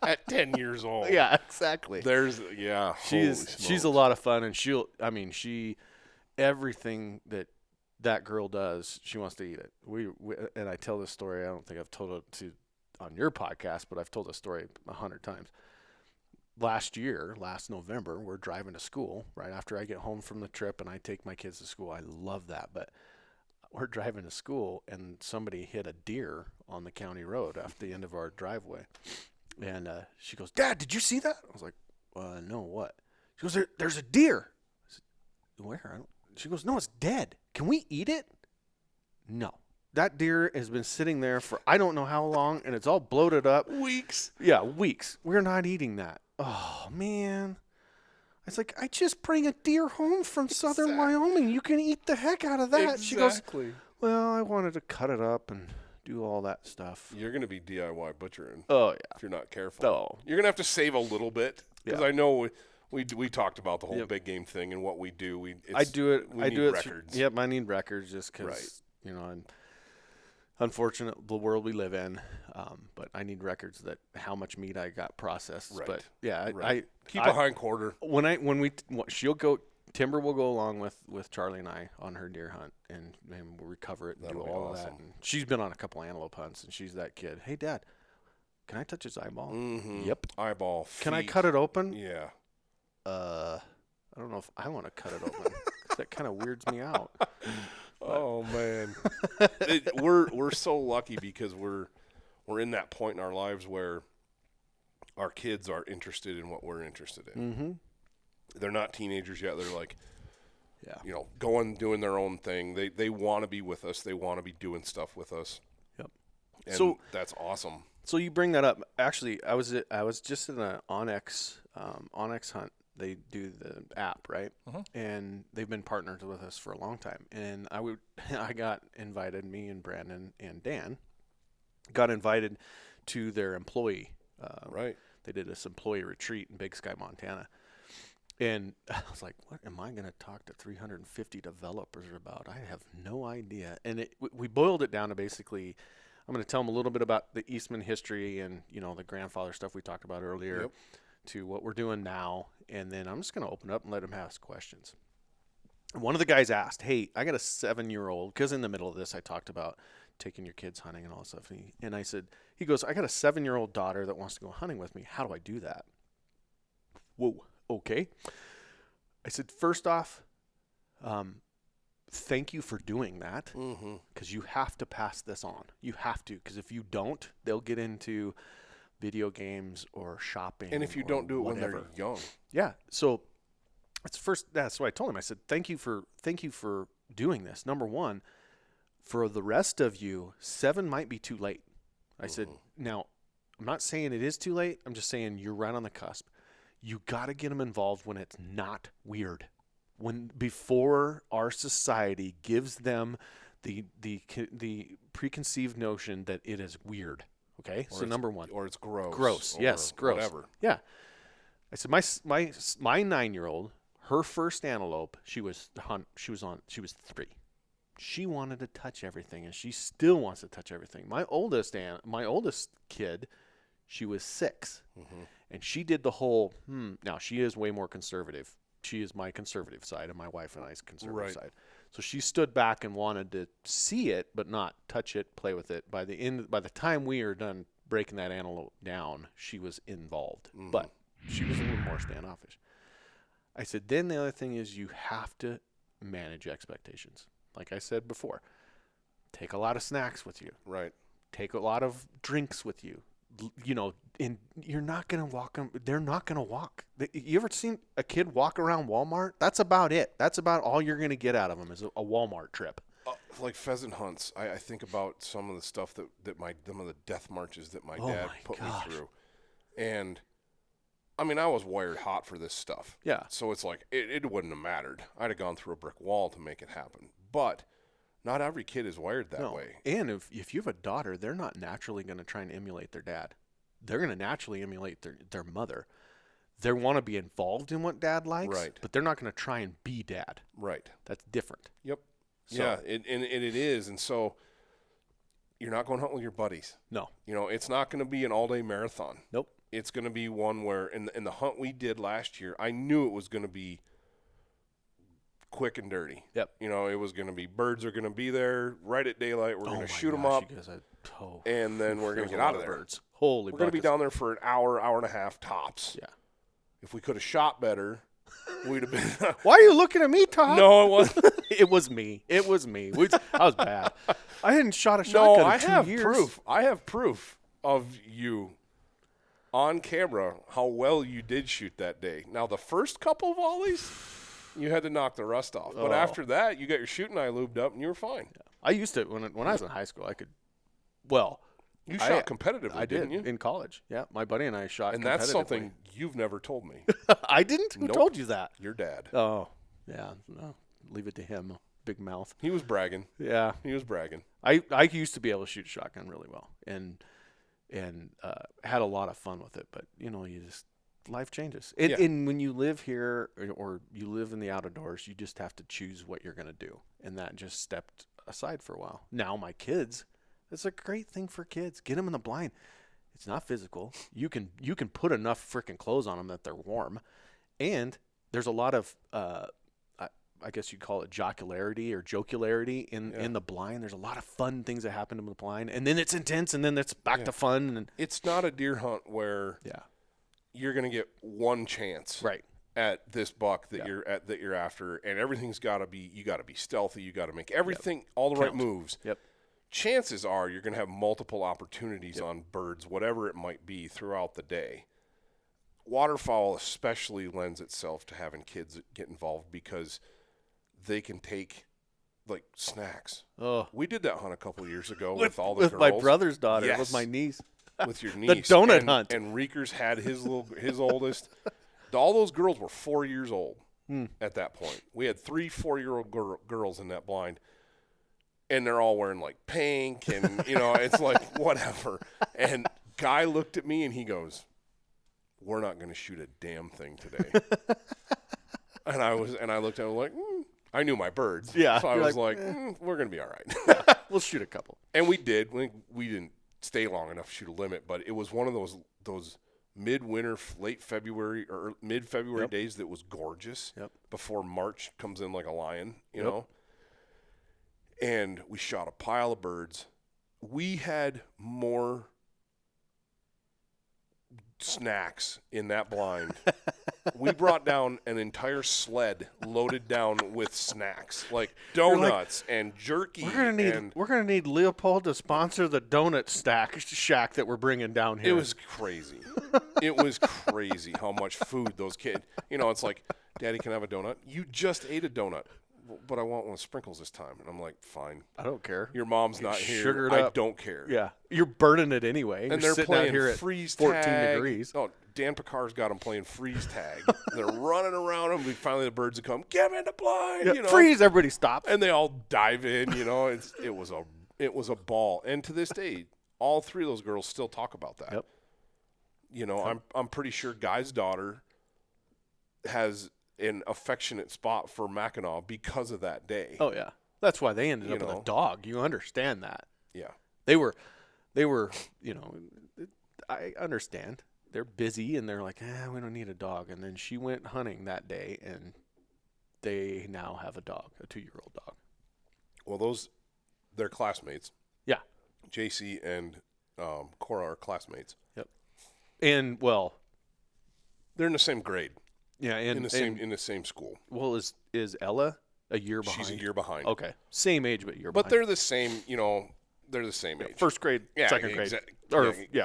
At 10 years old. Yeah, exactly. She's a lot of fun, and everything that girl does, she wants to eat it. We and I tell this story. I don't think I've told it on your podcast, but I've told this story 100 times. Last November, we're driving to school right after I get home from the trip, and I take my kids to school. I love that, but we're driving to school, and somebody hit a deer on the county road after the end of our driveway. And she goes, "Dad, did you see that?" I was like, "No, what?" She goes, "There's a deer." I said, "Where?" She goes, "No, it's dead. Can we eat it?" No. That deer has been sitting there for I don't know how long, and it's all bloated up. Weeks. Yeah, weeks. We're not eating that. Oh, man. It's like, I just bring a deer home from southern Wyoming. You can eat the heck out of that. Exactly. She goes, "Well, I wanted to cut it up and do all that stuff." You're going to be DIY butchering. Oh, yeah. If you're not careful. Oh. You're going to have to save a little bit. Because I know we talked about the whole big game thing and what we do. I do it. We need records. Yep, I need records just because, unfortunate the world we live in. But I need records that how much meat I got processed. Right. But yeah, I keep a hind quarter. Timber will go along with Charlie and I on her deer hunt, and we'll recover it and That'll do be all awesome. of that. And she's been on a couple antelope hunts, and she's that kid. "Hey, Dad, can I touch his eyeball?" Mm-hmm. Yep. Eyeball. Feet. Can I cut it open? Yeah. I don't know if I want to cut it open. That kind of weirds me out. Oh man, we're so lucky because we're in that point in our lives where our kids are interested in what we're interested in. Mm-hmm. They're not teenagers yet. They're like, doing their own thing. They want to be with us. They want to be doing stuff with us. Yep. And so that's awesome. So you bring that up. Actually, I was just in an Onyx hunt. They do the app, right? Uh-huh. And they've been partners with us for a long time. And I got invited, me and Brandon and Dan got invited to their employee. Right. They did this employee retreat in Big Sky, Montana. And I was like, what am I going to talk to 350 developers about? I have no idea. And we boiled it down to basically, I'm going to tell them a little bit about the Eastman history and, the grandfather stuff we talked about earlier. Yep. To what we're doing now, and then I'm just going to open up and let them ask questions. And one of the guys asked, "Hey, I got a 7-year-old," because in the middle of this I talked about taking your kids hunting and all that stuff. And I said, he goes, "I got a 7-year-old daughter that wants to go hunting with me. How do I do that?" Whoa, okay. I said, first off, thank you for doing that, because you have to pass this on. You have to, because if you don't, they'll get into video games or shopping. And if you don't do it when they're young. Yeah. So that's what I told him. I said, thank you for doing this. Number one, for the rest of you, 7 might be too late. I said, now, I'm not saying it is too late. I'm just saying you're right on the cusp. You got to get them involved when it's not weird. Before our society gives them the preconceived notion that it is weird. Okay, so number one. Or it's gross. Gross, yes, gross. Whatever. Yeah. I said, my 9-year-old, her first antelope, she was 3. She wanted to touch everything, and she still wants to touch everything. My oldest kid, she was 6, and she did the whole. Now she is way more conservative. She is my conservative side, and my wife and I's conservative side. So she stood back and wanted to see it, but not touch it, play with it. By the time we are done breaking that antelope down, she was involved, but she was a little more standoffish. I said, then the other thing is you have to manage expectations. Like I said before, take a lot of snacks with you. Right. Take a lot of drinks with you. You know, and you're not going to walk them. They're not going to walk. You ever seen a kid walk around Walmart? That's about it. That's about all you're going to get out of them is a Walmart trip. Like pheasant hunts, I think about some of the stuff that some of the death marches that my dad put me through. And, I mean, I was wired hot for this stuff. Yeah. So it's like, it wouldn't have mattered. I'd have gone through a brick wall to make it happen. But not every kid is wired that way. And if you have a daughter, they're not naturally going to try and emulate their dad. They're going to naturally emulate their mother. They want to be involved in what dad likes, but they're not going to try and be dad. Right. That's different. Yep. So, yeah, and it is. And so you're not going hunting with your buddies. No. You know, it's not going to be an all-day marathon. Nope. It's going to be one where, in the hunt we did last year, I knew it was going to be quick and dirty. Yep. You know, it was going to be birds are going to be there right at daylight. We're going to shoot them up. And then we're going to get out of there. Birds. Holy We're going to be down there for an hour, hour and a half tops. Yeah. If we could have shot better, we'd have been. Why are you looking at me, Todd? No, it wasn't. It was me. I was bad. I hadn't shot a shotgun in 2 years. Proof. I have proof of you on camera how well you did shoot that day. Now, the first couple of volleys, you had to knock the rust off. But after that, you got your shooting eye lubed up, and you were fine. Yeah. I used to, when I was in high school, I could, well. You shot competitively, didn't you? In college. Yeah, my buddy and I shot competitively. And that's something you've never told me. I didn't? Who told you that? Your dad. Oh, yeah. No, leave it to him. Big mouth. He was bragging. Yeah. He was bragging. I used to be able to shoot shotgun really well and had a lot of fun with it. But, you know, life changes. And when you live here or you live in the outdoors, you just have to choose what you're going to do. And that just stepped aside for a while. Now my kids, it's a great thing for kids. Get them in the blind. It's not physical. You can put enough freaking clothes on them that they're warm. And there's a lot of, I guess you'd call it jocularity or jocularity in the blind. There's a lot of fun things that happen in the blind. And then it's intense, and then it's back to fun. And it's not a deer hunt where you're going to get one chance at this buck that you're after, and everything's got to be, you got to be stealthy. You got to make everything, all the right moves. Yep. Chances are you're going to have multiple opportunities on birds, whatever it might be, throughout the day. Waterfowl especially lends itself to having kids get involved because they can take, like, snacks. Oh, we did that hunt a couple of years ago with all the girls. With my brother's daughter, yes. with my niece. With your niece. The donut hunt. And Reekers had his oldest. All those girls were 4 years old at that point. We had 3 4-year-old girls in that blind. And they're all wearing, like, pink, and, you know, it's like, whatever. And Guy looked at me, and he goes, we're not going to shoot a damn thing today. and I looked at him like, I knew my birds. Yeah. So I was like, we're going to be all right. We'll shoot a couple. And we did. We didn't stay long enough to shoot a limit, but it was one of those midwinter, late February, or mid-February days that was gorgeous before March comes in like a lion, you know. And we shot a pile of birds. We had more snacks in that blind. We brought down an entire sled loaded down with snacks, like donuts and jerky. We're gonna need Leopold to sponsor the donut shack that we're bringing down here. It was crazy. It was crazy how much food those kids. You know, it's like, Daddy, can I have a donut? You just ate a donut. But I want one with sprinkles this time. And I'm like, fine. I don't care. Your mom's not here. Sugar it I up. don't care. Yeah. You're burning it anyway. And You're they're sitting out playing here at freeze 14 tag. degrees. Oh, Dan Picar's got them playing freeze tag. They're running around them. Finally, the birds have come, get in the blind. Yeah, you know? Freeze, everybody stop. And they all dive in. You know, it was a ball. And to this day, all three of those girls still talk about that. Yep. You know, I'm pretty sure Guy's daughter has an affectionate spot for Mackinac because of that day. Oh yeah, that's why they ended up with a dog. You understand that? Yeah. They were, you know, I understand. They're busy and they're like, we don't need a dog. And then she went hunting that day, and they now have a dog, a 2-year-old dog. Well, they're classmates. Yeah. JC and Cora are classmates. Yep. And they're in the same grade. Yeah, and in the same school. Well, is Ella a year behind? She's a year behind. Okay, same age but year behind. But they're the same. You know, they're the same age. First grade, second grade,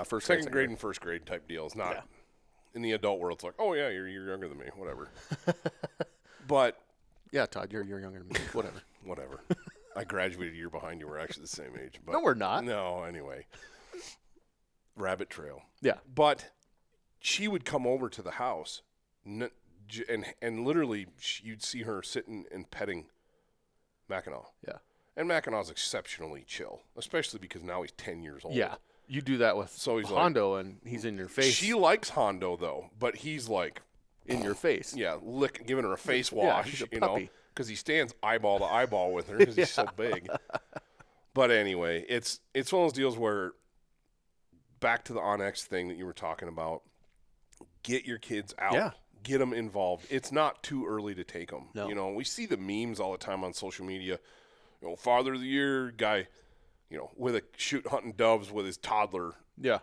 first second grade and first grade type deals. Not in the adult world. It's like, oh yeah, you're younger than me. Whatever. But yeah, Todd, you're younger than me. Whatever. Whatever. I graduated a year behind you. We're actually the same age. But no, we're not. No, anyway. Rabbit trail. Yeah. But she would come over to the house, and literally you'd see her sitting and petting Mackinac. Yeah. And Mackinac's exceptionally chill, especially because now he's 10 years old. Yeah. You do that with Hondo, and he's in your face. She likes Hondo, though, but he's like in your face. Yeah, giving her a face wash, he's a you puppy. know, because he stands eyeball to eyeball with her because he's so big. But anyway, it's one of those deals where, back to the Onyx thing that you were talking about, get your kids out. Yeah. Get them involved. It's not too early to take them. No. You know, we see the memes all the time on social media. You know, Father of the Year guy, you know, hunting doves with his toddler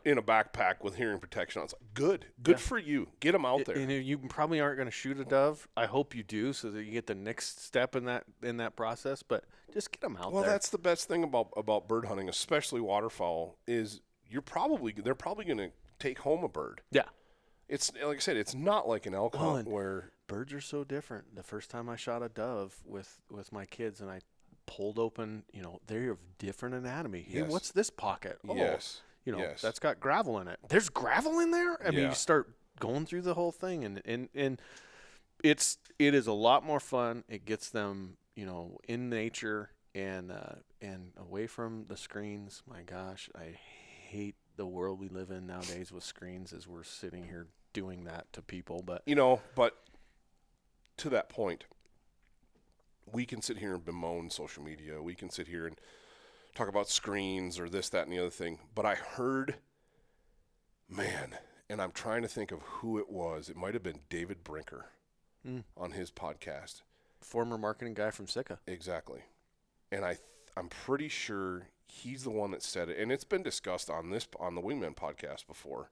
in a backpack with hearing protection on. It's like, good for you. Get them out there. And you probably aren't going to shoot a dove. I hope you do, so that you get the next step in that process. But just get them out there. Well, that's the best thing about bird hunting, especially waterfowl, is they're probably going to take home a bird. Yeah. It's like I said, it's not like an elk hunt where birds are so different. The first time I shot a dove with my kids and I pulled open, you know, they're of different anatomy. Hey, what's this pocket? Oh, yes. You know, that's got gravel in it. There's gravel in there? I mean, you start going through the whole thing, and it is a lot more fun. It gets them, you know, in nature and away from the screens. My gosh, I hate the world we live in nowadays with screens as we're sitting here doing that to people. But but to that point, we can sit here and bemoan social media. We can sit here and talk about screens or this, that, and the other thing. But I heard, and I'm trying to think of who it was. It might have been David Brinker on his podcast. Former marketing guy from Sika. Exactly. And I'm pretty sure he's the one that said it. And it's been discussed on the Wingmen podcast before.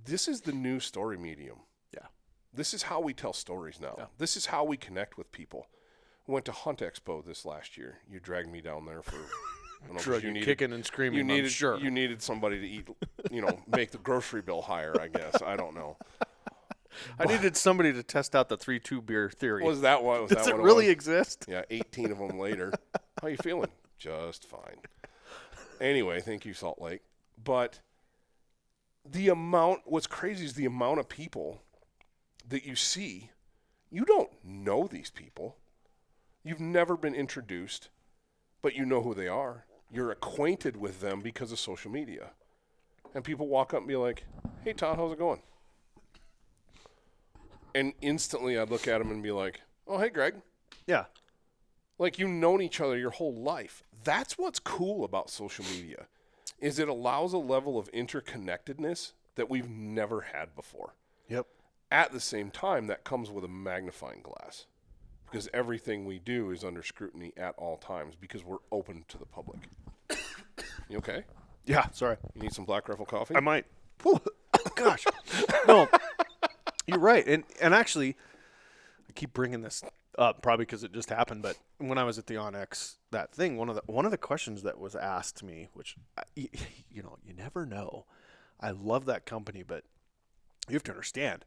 This is the new story medium. Yeah. This is how we tell stories now. Yeah. This is how we connect with people. We went to Hunt Expo this last year. You dragged me down there for kicking and screaming. You needed somebody to eat, you know, make the grocery bill higher, I guess. I don't know. I needed somebody to test out the 3-2 beer theory. Was that what? Does it really exist? Yeah, 18 of them later. How you feeling? Just fine. Anyway, thank you, Salt Lake. But what's crazy is the amount of people that you see. You don't know these people. You've never been introduced, but you know who they are. You're acquainted with them because of social media. And people walk up and be like, hey, Todd, how's it going? And instantly I'd look at them and be like, oh, hey, Greg. Yeah. Like, you've known each other your whole life. That's what's cool about social media, is it allows a level of interconnectedness that we've never had before. Yep. At the same time, that comes with a magnifying glass, because everything we do is under scrutiny at all times because we're open to the public. You okay? Yeah, sorry. You need some Black Rifle coffee? I might. Gosh. No, you're right. And actually, I keep bringing this up probably because it just happened, but when I was at the Onyx, that thing, one of the questions that was asked to me, which, you know, you never know. I love that company, but you have to understand,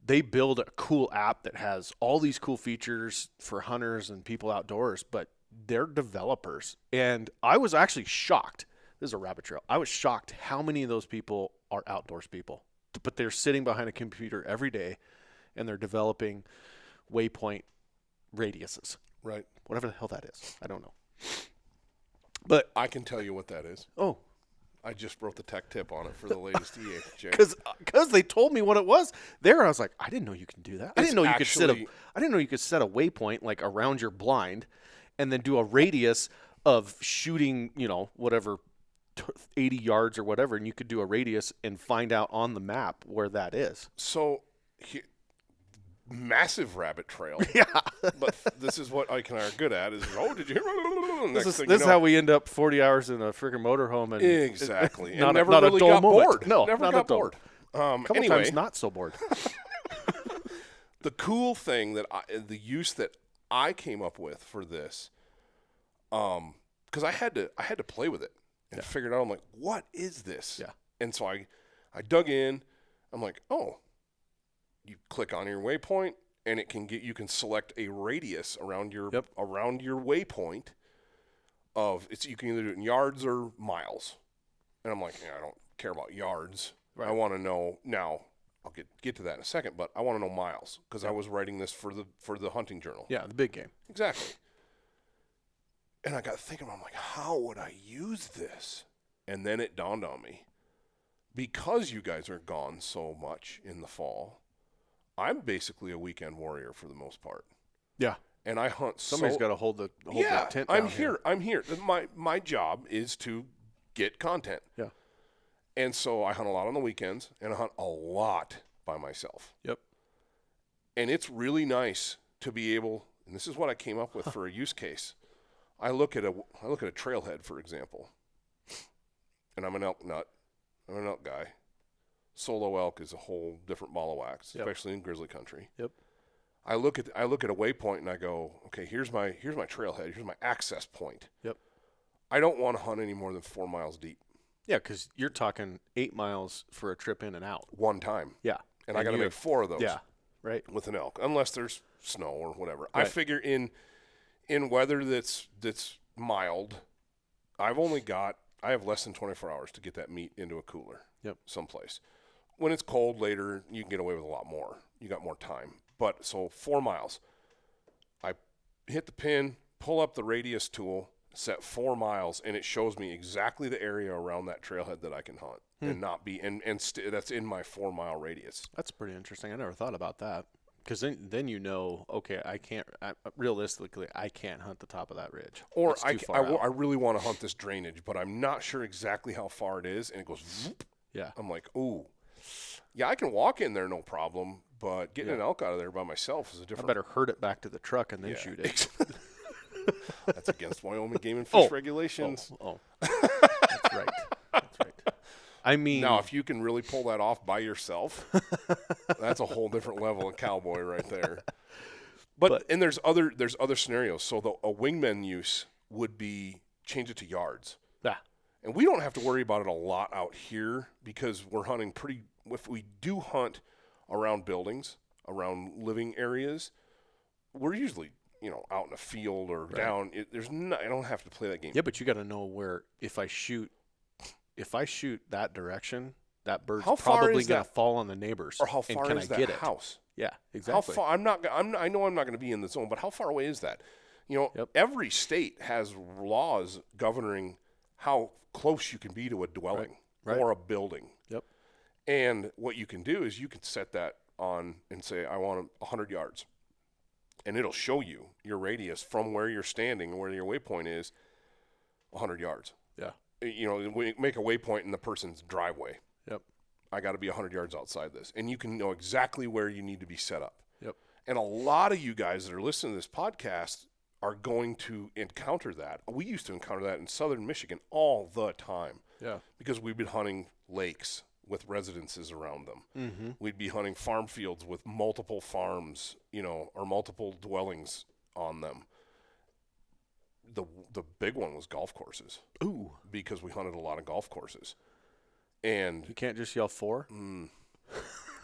they build a cool app that has all these cool features for hunters and people outdoors, but they're developers. And I was actually shocked. This is a rabbit trail. I was shocked how many of those people are outdoors people, but they're sitting behind a computer every day and they're developing waypoint radiuses. Right. Whatever the hell that is. I don't know. But I can tell you what that is. Oh, I just wrote the tech tip on it for the latest EA. Because they told me what it was. There, I was like, I didn't know you could do that. I didn't know you could set a waypoint like around your blind, and then do a radius of shooting, whatever, 80 yards or whatever, and you could do a radius and find out on the map where that is. So, massive rabbit trail. Yeah. But this is what Ike and I are good at is, did you hear? This is how we end up 40 hours in a freaking motorhome. And exactly. And never not really a dull got moment. bored. No, never not got a dull. bored. Couple times not so bored. The cool thing the use that I came up with for this, because I had to play with it and figure it out. I'm like, what is this? Yeah. And so I dug in. I'm like, oh, you click on your waypoint and you can select a radius around your waypoint you can either do it in yards or miles. And I'm like, I don't care about yards. Right. I want to know now. I'll get to that in a second, but I want to know miles because I was writing this for the hunting journal. Yeah, the big game. Exactly. And I got thinking, I'm like, how would I use this? And then it dawned on me, because you guys are gone so much in the fall, I'm basically a weekend warrior for the most part. Yeah. And I hunt. Somebody's got to hold that tent down. I'm here. My job is to get content. Yeah. And so I hunt a lot on the weekends, and I hunt a lot by myself. Yep. And it's really nice to be able, and this is what I came up with for a use case. I look at a trailhead, for example, and I'm an elk nut. I'm an elk guy. Solo elk is a whole different ball of wax, especially in grizzly country. Yep. I look at a waypoint and I go, okay, here's my trailhead. Here's my access point. Yep. I don't want to hunt any more than 4 miles deep. Yeah, because you're talking 8 miles for a trip in and out. One time. Yeah. And I got to make 4 of those. Yeah. Right. With an elk, unless there's snow or whatever. Right. I figure in weather that's mild, I have less than 24 hours to get that meat into a cooler. Yep. Someplace. When it's cold later, you can get away with a lot more. You got more time. But so 4 miles. I hit the pin, pull up the radius tool, set 4 miles, and it shows me exactly the area around that trailhead that I can hunt and not be that's in my 4 mile radius. That's pretty interesting. I never thought about that. Because then okay, realistically, I can't hunt the top of that ridge. Or I really want to hunt this drainage, but I'm not sure exactly how far it is, and it goes whoop. Yeah. I'm like, ooh. Yeah, I can walk in there no problem, but getting an elk out of there by myself is a different. I better herd it back to the truck and then shoot it. That's against Wyoming Game and Fish regulations. That's right. That's right. I mean, now if you can really pull that off by yourself, that's a whole different level of cowboy right there. But there's other scenarios. So a wingman use would be change it to yards. Yeah. And we don't have to worry about it a lot out here because we're hunting if we do hunt around buildings, around living areas, we're usually, out in a field or down. I don't have to play that game. Yeah, but you got to know where if I shoot that direction, that bird's probably going to fall on the neighbors. Or how far is that house? Yeah, exactly. How far? I know I'm not going to be in the zone, but how far away is that? Every state has laws governing how close you can be to a dwelling or a building. Yep. And what you can do is you can set that on and say, I want 100 yards. And it'll show you your radius from where you're standing, where your waypoint is, 100 yards. Yeah. Make a waypoint in the person's driveway. Yep. I got to be 100 yards outside this. And you can know exactly where you need to be set up. Yep. And a lot of you guys that are listening to this podcast are going to encounter that. We used to encounter that in southern Michigan all the time. Yeah. Because we've been hunting lakes with residences around them. Mm-hmm. We'd be hunting farm fields with multiple farms, or multiple dwellings on them. The big one was golf courses. Ooh. Because we hunted a lot of golf courses. And you can't just yell 4?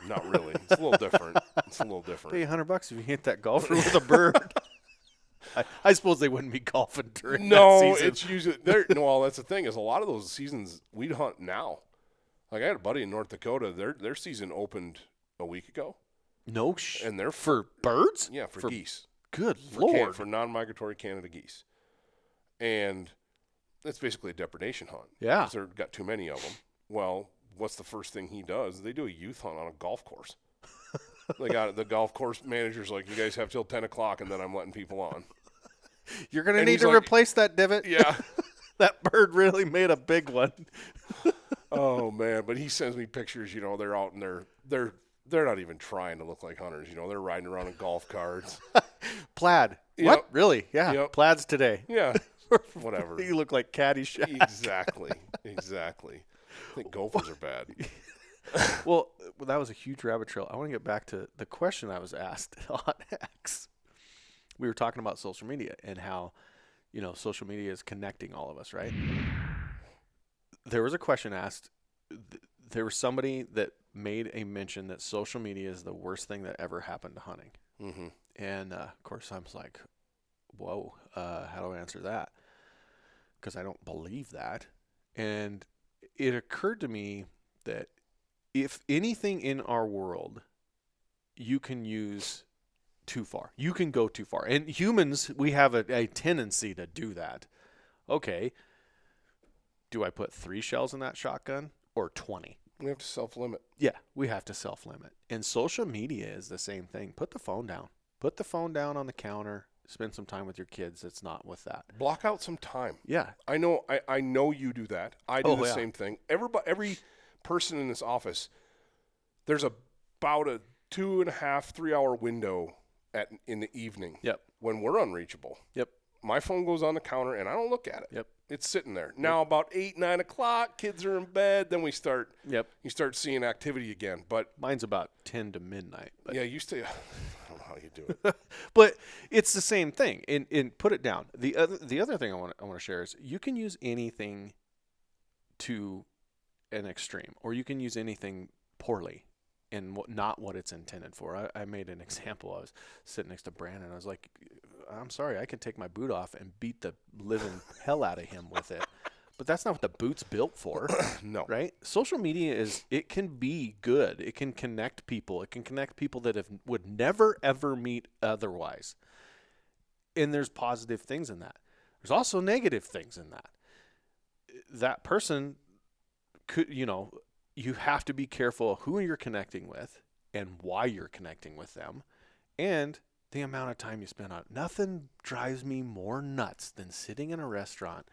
Not really. It's a little different. Pay $100 if you hit that golfer with a bird. I suppose they wouldn't be golfing during that season. It's usually well, that's the thing is a lot of those seasons we'd hunt now. Like I had a buddy in North Dakota. Their season opened a week ago. And they're for birds? Yeah, for geese. Good Lord. For non-migratory Canada geese. And it's basically a depredation hunt. Yeah. 'Cause they've got too many of them. Well, what's the first thing he does? They do a youth hunt on a golf course. They got the golf course manager's like, you guys have till 10 o'clock, and then I'm letting people on. You're going to And need he's to like, replace that divot. Yeah. That bird really made a big one. Oh, man. But he sends me pictures, they're out and they're not even trying to look like hunters. They're riding around in golf carts. Plaid. Yep. What? Really? Yeah. Yep. Plaids today. Yeah. Whatever. You look like Caddyshack. Exactly. I think gophers are bad. Well, that was a huge rabbit trail. I want to get back to the question I was asked on X. We were talking about social media and how, social media is connecting all of us, right? There was a question asked. There was somebody that made a mention that social media is the worst thing that ever happened to hunting. Mm-hmm. And, of course, I was like, whoa, how do I answer that? Because I don't believe that. And it occurred to me that if anything in our world you can use too far, you can go too far. And humans, we have a tendency to do that. Okay, do I put 3 shells in that shotgun or 20? We have to self-limit. Yeah, we have to self-limit. And social media is the same thing. Put the phone down. Put the phone down on the counter. Spend some time with your kids. It's not with that. Block out some time. Yeah. I know you do that. I do the same thing. Every person in this office, there's about a 2.5, 3 hour window in the evening. Yep. When we're unreachable. Yep. My phone goes on the counter and I don't look at it. Yep. It's sitting there. Now about 8, 9 o'clock, kids are in bed. Then we start. Yep. You start seeing activity again. But mine's about 10 to midnight. But yeah, you stay. I don't know how you do it. But it's the same thing. And put it down. The other thing I want to share is you can use anything to an extreme, or you can use anything poorly and not what it's intended for. I made an example. I was sitting next to Brandon. I was like, I'm sorry, I can take my boot off and beat the living hell out of him with it. But that's not what the boot's built for. No. Right? Social media it can be good. It can connect people. It can connect people that would never, ever meet otherwise. And there's positive things in that. There's also negative things in that. That person could, you have to be careful of who you're connecting with and why you're connecting with them and the amount of time you spend on it. Nothing drives me more nuts than sitting in a restaurant,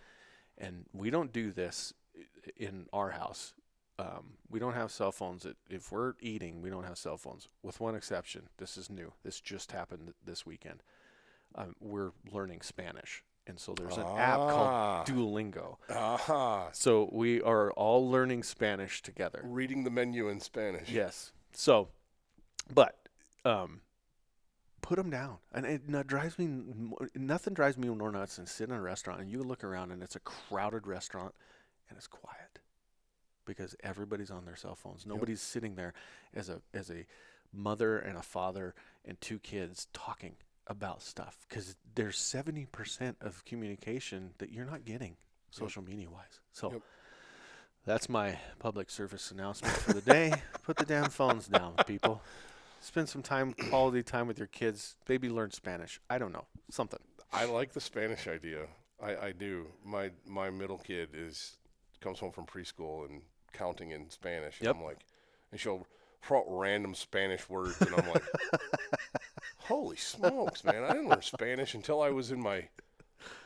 and we don't do this in our house. We don't have cell phones. If we're eating, we don't have cell phones, with one exception. This is new. This just happened this weekend. We're learning Spanish. And so there's an app called Duolingo. So we are all learning Spanish together. Reading the menu in Spanish. Yes. So, but put them down. And nothing drives me more nuts than sitting in a restaurant and you look around and it's a crowded restaurant and it's quiet because everybody's on their cell phones. Nobody's sitting there as a mother and a father and 2 kids talking about stuff, because there's 70% of communication that you're not getting social media wise. So that's my public service announcement for the day. Put the damn phones down, people. Spend some quality time with your kids. Maybe learn Spanish. I don't know. Something. I like the Spanish idea. I do. My middle kid comes home from preschool and counting in Spanish. And I'm like, and she'll throw out random Spanish words, and I'm like, holy smokes, man! I didn't learn Spanish until I was in my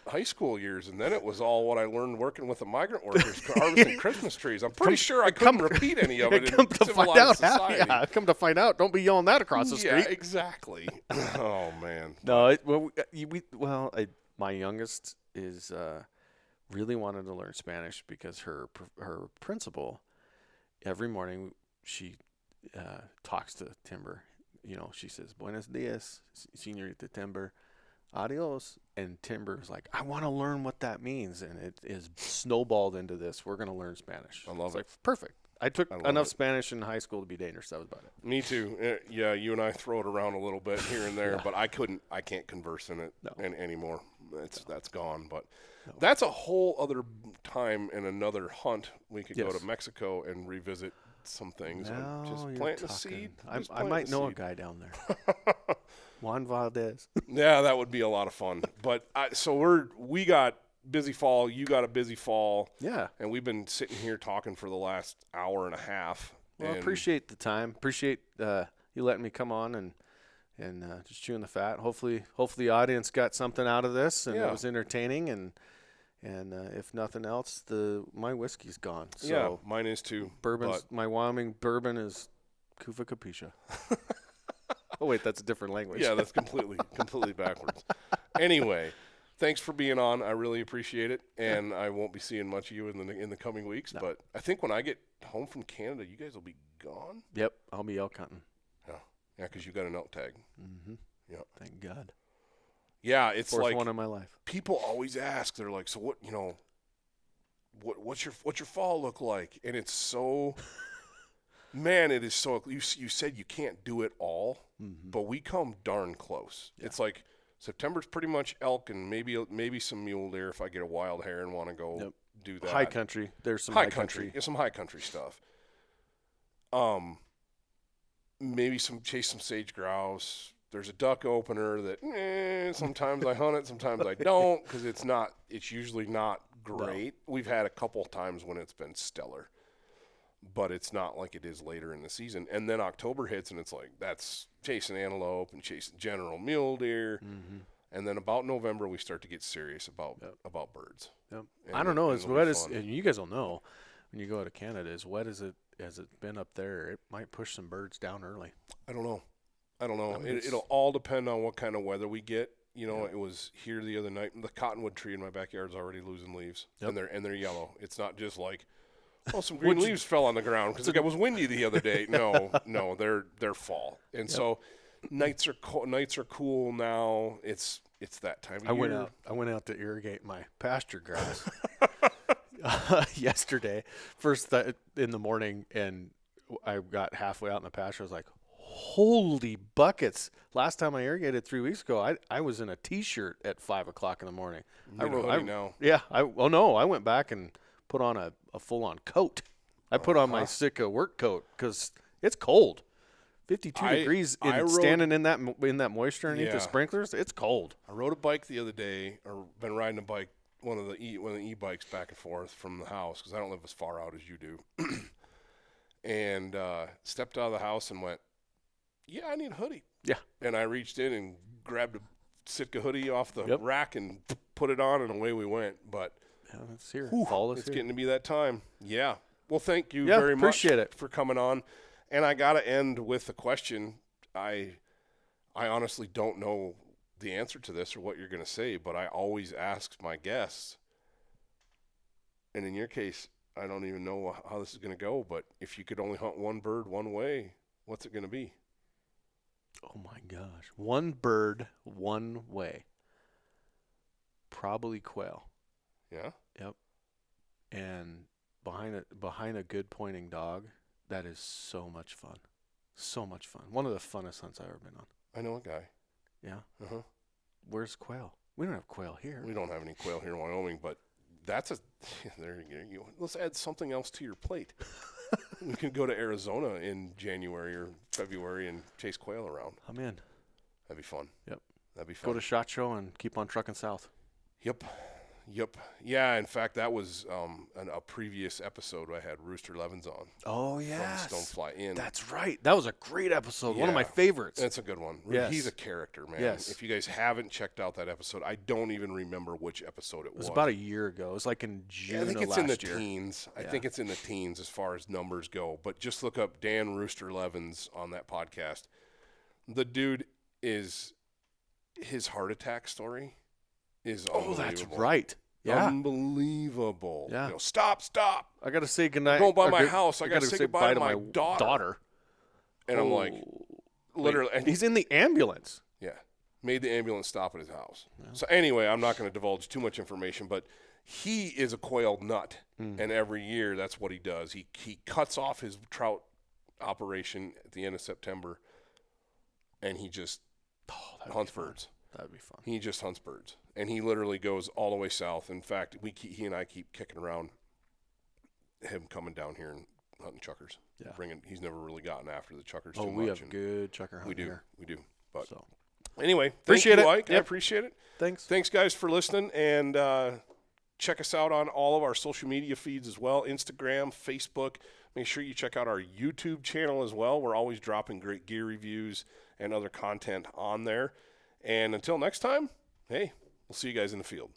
high school years, and then it was all what I learned working with the migrant workers harvesting Christmas trees. I'm pretty sure I couldn't repeat any of it in civilized society. Come to find out, don't be yelling that across the street. Yeah, exactly. Oh man. No, my youngest is really wanted to learn Spanish because her principal every morning she talks to Timber. She says, "Buenos dias, señorita Timber. Adios." And Timber's like, "I want to learn what that means." And it is snowballed into this. We're going to learn Spanish. I love it. Like, perfect. I took enough Spanish in high school to be dangerous. That was about it. Me too. Yeah, you and I throw it around a little bit here and there, but I can't converse in it anymore. That's gone. But that's a whole other time and another hunt. We could go to Mexico and revisit some things. Now just you're planting a talking. seed. I might know a guy down there. Juan Valdez. Yeah, that would be a lot of fun. But we got busy fall. You got a busy fall. Yeah. And we've been sitting here talking for the last hour and a half. Well, I appreciate the time. Appreciate you letting me come on and just chewing the fat. Hopefully the audience got something out of this and it was entertaining. And if nothing else, my whiskey's gone. So yeah, mine is too. My Wyoming bourbon is Kufa Capisha. Oh wait, that's a different language. Yeah, that's completely backwards. Anyway, thanks for being on. I really appreciate it, and I won't be seeing much of you in the coming weeks. No. But I think when I get home from Canada, you guys will be gone. Yep, I'll be elk hunting. Yeah, because you got an elk tag. Mm-hmm. Yeah, thank God. Yeah, it's Fourth like one in my life. People always ask. They're like, "So what? What's your fall look like?" And it's so. Man, it is so. You said you can't do it all, but we come darn close. Yeah. It's like September's pretty much elk and maybe some mule deer if I get a wild hare and want to go do that. High country. There's some high country. Yeah, some high country stuff. Maybe chase some sage grouse. There's a duck opener that sometimes I hunt it, sometimes I don't because it's usually not great. No. We've had a couple times when it's been stellar. But it's not like it is later in the season. And then October hits, and it's like that's chasing antelope and chasing general mule deer. Mm-hmm. And then about November, we start to get serious about birds. Yep. I don't know. As wet as and you guys will know when you go to Canada, as wet as it's been up there, it might push some birds down early. I don't know. I mean, it'll all depend on what kind of weather we get. It was here the other night. The cottonwood tree in my backyard is already losing leaves, and they're yellow. It's not just like. Oh, some green leaves fell on the ground because it was windy the other day. No, they're fall, and so nights are cool now. It's that time of year. I went out to irrigate my pasture grass yesterday, first in the morning, and I got halfway out in the pasture. I was like, "Holy buckets!" Last time I irrigated 3 weeks ago, I was in a t-shirt at 5 o'clock in the morning. I went back and put on a full-on coat. I put on my Sitka work coat because it's cold. 52 degrees standing in that moisture underneath the sprinklers. It's cold. I rode a bike the other day, or been riding a bike, one of the e-bikes back and forth from the house because I don't live as far out as you do. And stepped out of the house and went, I need a hoodie. Yeah. And I reached in and grabbed a Sitka hoodie off the rack and put it on, and away we went. But it's here. Fall is getting to be that time. Yeah. Well, thank you very much for coming on. And I got to end with a question. I honestly don't know the answer to this or what you're going to say, but I always ask my guests, and in your case, I don't even know how this is going to go, but if you could only hunt one bird one way, what's it going to be? Oh, my gosh. One bird one way. Probably quail. Yeah. Yep. And behind a good pointing dog, that is so much fun. So much fun. One of the funnest hunts I've ever been on. I know a guy. Yeah. Uh-huh. Where's quail? We don't have quail here. We don't have any quail here in Wyoming, but there you go. Let's add something else to your plate. We can go to Arizona in January or February and chase quail around. I'm in. That'd be fun. Yep. That'd be fun. Go to SHOT Show and keep on trucking south. Yep. Yeah, in fact, that was a previous episode I had Rooster Levens on. Oh, yeah. From Stonefly Inn. That's right. That was a great episode. Yeah. One of my favorites. That's a good one. Yes. He's a character, man. Yes. If you guys haven't checked out that episode, I don't even remember which episode it was. It was about a year ago. It was like in June I think it's last in the year. teens. I think it's in the teens as far as numbers go. But just look up Dan Rooster Levens on that podcast. The dude his heart attack story is unbelievable. Oh, that's right. Yeah. Unbelievable. Yeah. Stop. I got to say goodnight. I'm going by my house. I got to say goodbye to my daughter. And I'm like, literally. And he's in the ambulance. Yeah. Made the ambulance stop at his house. Yeah. So anyway, I'm not going to divulge too much information, but he is a quail nut. And every year that's what he does. He cuts off his trout operation at the end of September, and he just hunts birds. That'd be fun. He just hunts birds. And he literally goes all the way south. In fact, he and I keep kicking around him coming down here and hunting chuckers. Yeah. He's never really gotten after the chuckers too much. We have good chucker hunting here. We do. But anyway, appreciate thank you, it. Ike. Yep. I appreciate it. Thanks. Thanks, guys, for listening. And Check us out on all of our social media feeds as well, Instagram, Facebook. Make sure you check out our YouTube channel as well. We're always dropping great gear reviews and other content on there. And until next time, hey, we'll see you guys in the field.